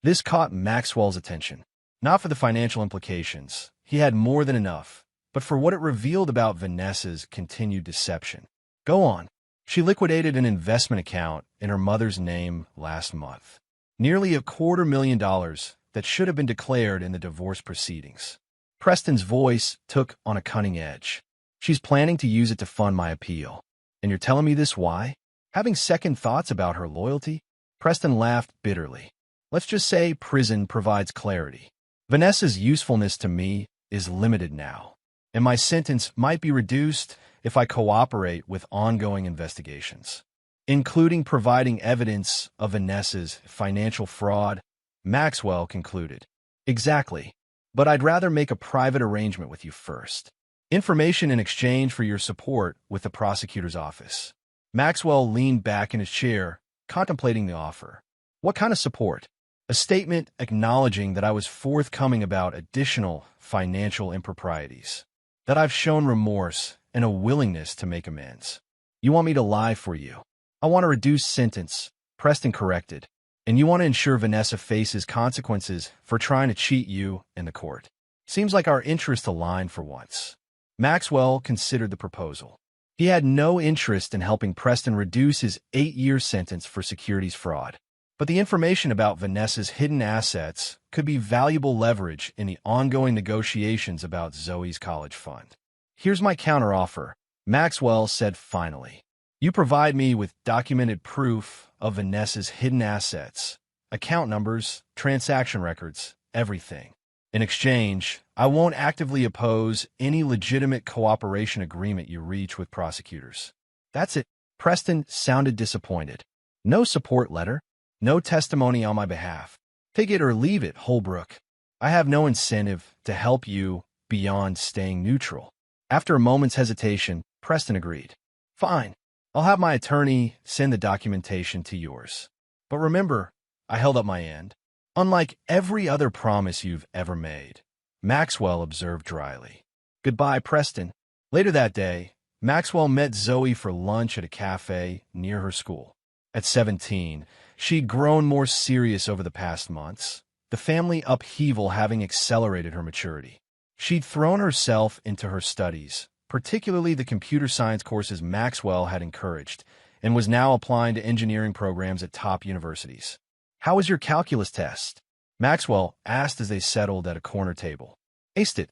This caught Maxwell's attention. Not for the financial implications. He had more than enough, but for what it revealed about Vanessa's continued deception. "Go on." "She liquidated an investment account in her mother's name last month. Nearly $250,000 that should have been declared in the divorce proceedings." Preston's voice took on a cunning edge. "She's planning to use it to fund my appeal. And you're telling me this why? Having second thoughts about her loyalty?" Preston laughed bitterly. "Let's just say prison provides clarity. Vanessa's usefulness to me is limited now, and my sentence might be reduced if I cooperate with ongoing investigations, including providing evidence of Vanessa's financial fraud," Maxwell concluded. "Exactly. But I'd rather make a private arrangement with you first. Information in exchange for your support with the prosecutor's office." Maxwell leaned back in his chair, contemplating the offer. "What kind of support?" "A statement acknowledging that I was forthcoming about additional financial improprieties, that I've shown remorse and a willingness to make amends." "You want me to lie for you?" "I want a reduced sentence," Preston corrected. "And you want to ensure Vanessa faces consequences for trying to cheat you and the court. Seems like our interests align for once." Maxwell considered the proposal. He had no interest in helping Preston reduce his 8-year sentence for securities fraud. But the information about Vanessa's hidden assets could be valuable leverage in the ongoing negotiations about Zoe's college fund. "Here's my counteroffer," Maxwell said finally. "You provide me with documented proof of Vanessa's hidden assets, account numbers, transaction records, everything. In exchange, I won't actively oppose any legitimate cooperation agreement you reach with prosecutors." "That's it." Preston sounded disappointed. "No support letter? No testimony on my behalf? Take it or leave it, Holbrook. I have no incentive to help you beyond staying neutral." After a moment's hesitation, Preston agreed. "Fine. I'll have my attorney send the documentation to yours. But remember, I held up my end. Unlike every other promise you've ever made," Maxwell observed dryly. "Goodbye, Preston. Later that day, Maxwell met Zoe for lunch at a cafe near her school. At 17, she'd grown more serious over the past months, the family upheaval having accelerated her maturity. She'd thrown herself into her studies, particularly the computer science courses Maxwell had encouraged, and was now applying to engineering programs at top universities. "How was your calculus test?" Maxwell asked as they settled at a corner table. "Aced it,"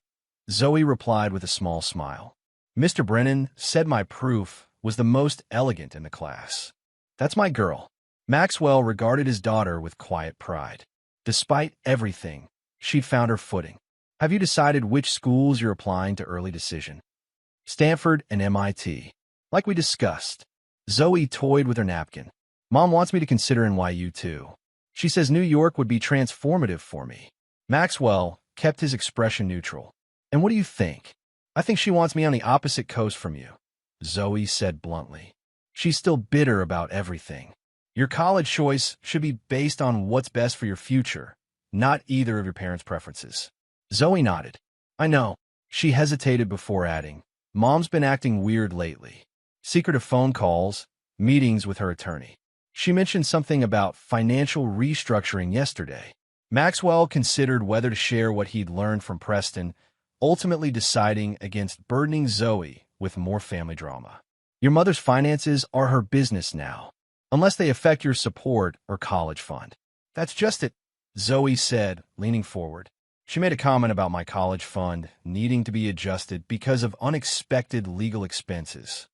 Zoe replied with a small smile. "Mr. Brennan said my proof was the most elegant in the class." "That's my girl." Maxwell regarded his daughter with quiet pride. Despite everything, she'd found her footing. "Have you decided which schools you're applying to early decision?" "Stanford and MIT. Like we discussed." Zoe toyed with her napkin. "Mom wants me to consider NYU too. She says New York would be transformative for me." Maxwell kept his expression neutral. "And what do you think?" "I think she wants me on the opposite coast from you," Zoe said bluntly. "She's still bitter about everything. Your college choice should be based on what's best for your future, not either of your parents' preferences." Zoe nodded. "I know." She hesitated before adding, "Mom's been acting weird lately. Secretive phone calls, meetings with her attorney. She mentioned something about financial restructuring yesterday." Maxwell considered whether to share what he'd learned from Preston, ultimately deciding against burdening Zoe with more family drama. "Your mother's finances are her business now, unless they affect your support or college fund." "That's just it," Zoe said, leaning forward. "She made a comment about my college fund needing to be adjusted because of unexpected legal expenses."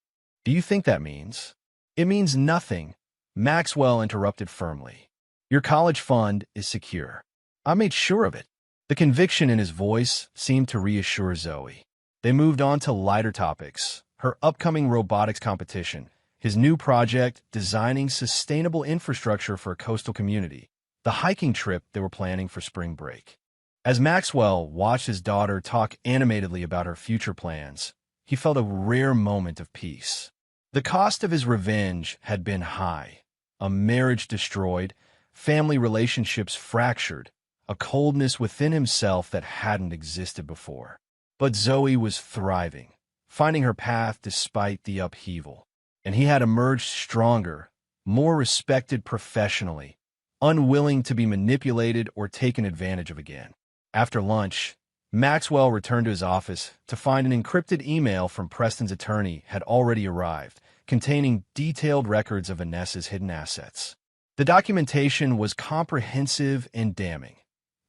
"Do you think that means?" "It means nothing," Maxwell interrupted firmly. "Your college fund is secure. I made sure of it." The conviction in his voice seemed to reassure Zoe. They moved on to lighter topics: her upcoming robotics competition, his new project designing sustainable infrastructure for a coastal community, the hiking trip they were planning for spring break. As Maxwell watched his daughter talk animatedly about her future plans, he felt a rare moment of peace. The cost of his revenge had been high: a marriage destroyed, family relationships fractured, a coldness within himself that hadn't existed before. But Zoe was thriving, finding her path despite the upheaval, and he had emerged stronger, more respected professionally, unwilling to be manipulated or taken advantage of again. After lunch, Maxwell returned to his office to find an encrypted email from Preston's attorney had already arrived, containing detailed records of Vanessa's hidden assets. The documentation was comprehensive and damning.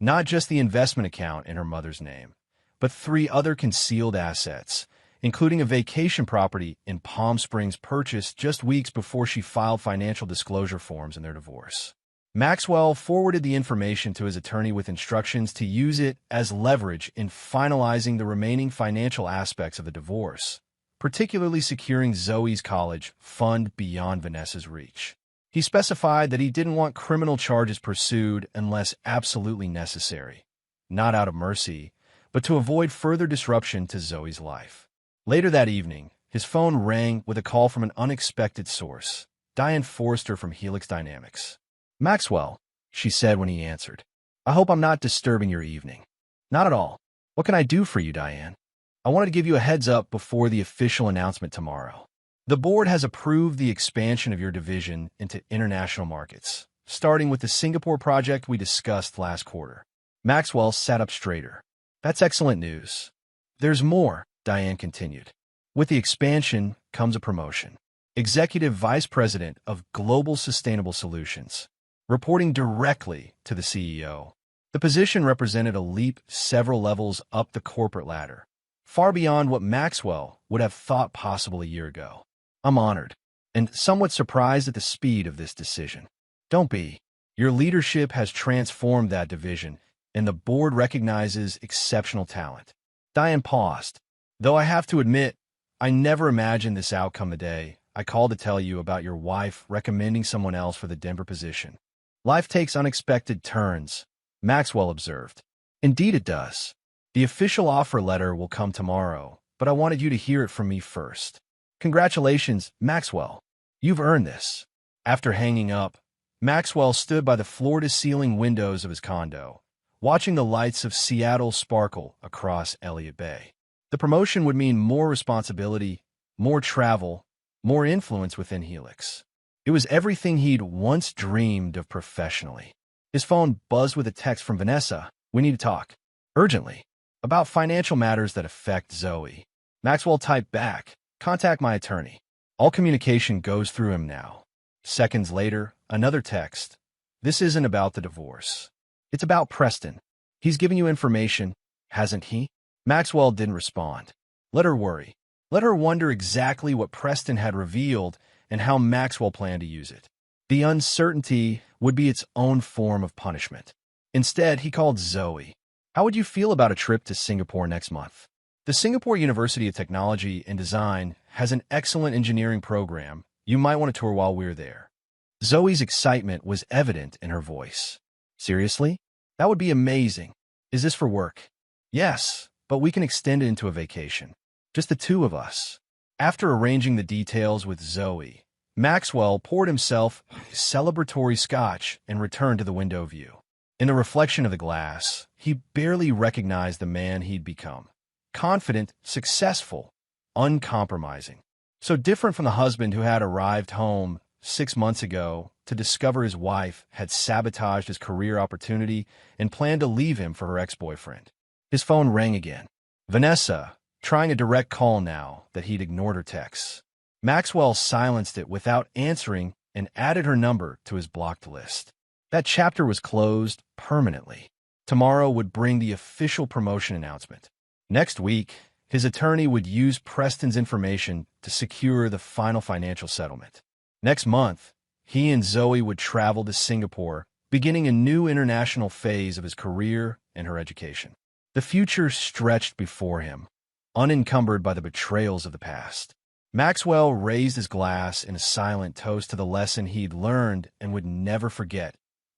Not just the investment account in her mother's name, but 3 other concealed assets, including a vacation property in Palm Springs purchased just weeks before she filed financial disclosure forms in their divorce. Maxwell forwarded the information to his attorney with instructions to use it as leverage in finalizing the remaining financial aspects of the divorce, particularly securing Zoe's college fund beyond Vanessa's reach. He specified that he didn't want criminal charges pursued unless absolutely necessary, not out of mercy, but to avoid further disruption to Zoe's life. Later that evening, his phone rang with a call from an unexpected source, Diane Forrester from Helix Dynamics. "Maxwell," she said when he answered. "I hope I'm not disturbing your evening." "Not at all. What can I do for you, Diane?" "I wanted to give you a heads up before the official announcement tomorrow. The board has approved the expansion of your division into international markets, starting with the Singapore project we discussed last quarter." Maxwell sat up straighter. "That's excellent news." "There's more," Diane continued. "With the expansion comes a promotion. Executive Vice President of Global Sustainable Solutions, reporting directly to the CEO. The position represented a leap several levels up the corporate ladder, far beyond what Maxwell would have thought possible a year ago. "I'm honored and somewhat surprised at the speed of this decision." "Don't be. Your leadership has transformed that division, and the board recognizes exceptional talent." Diane paused. "Though I have to admit, I never imagined this outcome the day I called to tell you about your wife recommending someone else for the Denver position." "Life takes unexpected turns," Maxwell observed. "Indeed it does. The official offer letter will come tomorrow, but I wanted you to hear it from me first." "Congratulations, Maxwell. You've earned this." After hanging up, Maxwell stood by the floor-to-ceiling windows of his condo, watching the lights of Seattle sparkle across Elliott Bay. The promotion would mean more responsibility, more travel, more influence within Helix. It was everything he'd once dreamed of professionally. His phone buzzed with a text from Vanessa. "We need to talk. Urgently. About financial matters that affect Zoe." Maxwell typed back, "Contact my attorney." All communication goes through him now. Seconds later, another text. "This isn't about the divorce. It's about Preston. He's given you information, hasn't he?" Maxwell didn't respond. Let her worry. Let her wonder exactly what Preston had revealed and how Maxwell planned to use it. The uncertainty would be its own form of punishment. Instead, he called Zoe. "How would you feel about a trip to Singapore next month? The Singapore University of Technology and Design has an excellent engineering program. You might want to tour while we're there." Zoe's excitement was evident in her voice. "Seriously? That would be amazing. Is this for work?" "Yes, but we can extend it into a vacation. Just the two of us." After arranging the details with Zoe, Maxwell poured himself celebratory scotch and returned to the window view. In the reflection of the glass, he barely recognized the man he'd become. Confident, successful, uncompromising. So different from the husband who had arrived home 6 months ago to discover his wife had sabotaged his career opportunity and planned to leave him for her ex-boyfriend. His phone rang again. Vanessa, trying a direct call now that he'd ignored her texts. Maxwell silenced it without answering and added her number to his blocked list. That chapter was closed permanently. Tomorrow would bring the official promotion announcement. Next week, his attorney would use Preston's information to secure the final financial settlement. Next month, he and Zoe would travel to Singapore, beginning a new international phase of his career and her education. The future stretched before him, unencumbered by the betrayals of the past. Maxwell raised his glass in a silent toast to the lesson he'd learned and would never forget.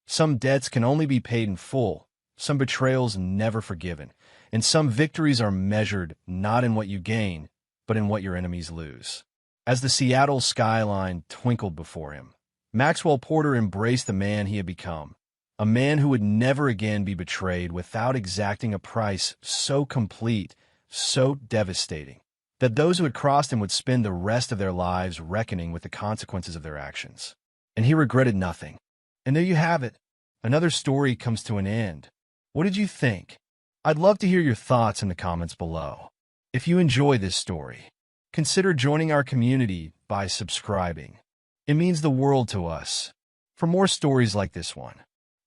Some debts can only be paid in full, some betrayals never forgiven, and some victories are measured not in what you gain, but in what your enemies lose. As the Seattle skyline twinkled before him, Maxwell Porter embraced the man he had become, a man who would never again be betrayed without exacting a price so complete, so devastating, that those who had crossed him would spend the rest of their lives reckoning with the consequences of their actions. And he regretted nothing. And there you have it. Another story comes to an end. What did you think? I'd love to hear your thoughts in the comments below. If you enjoy this story, consider joining our community by subscribing. It means the world to us. For more stories like this one,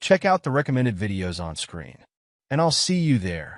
check out the recommended videos on screen. And I'll see you there.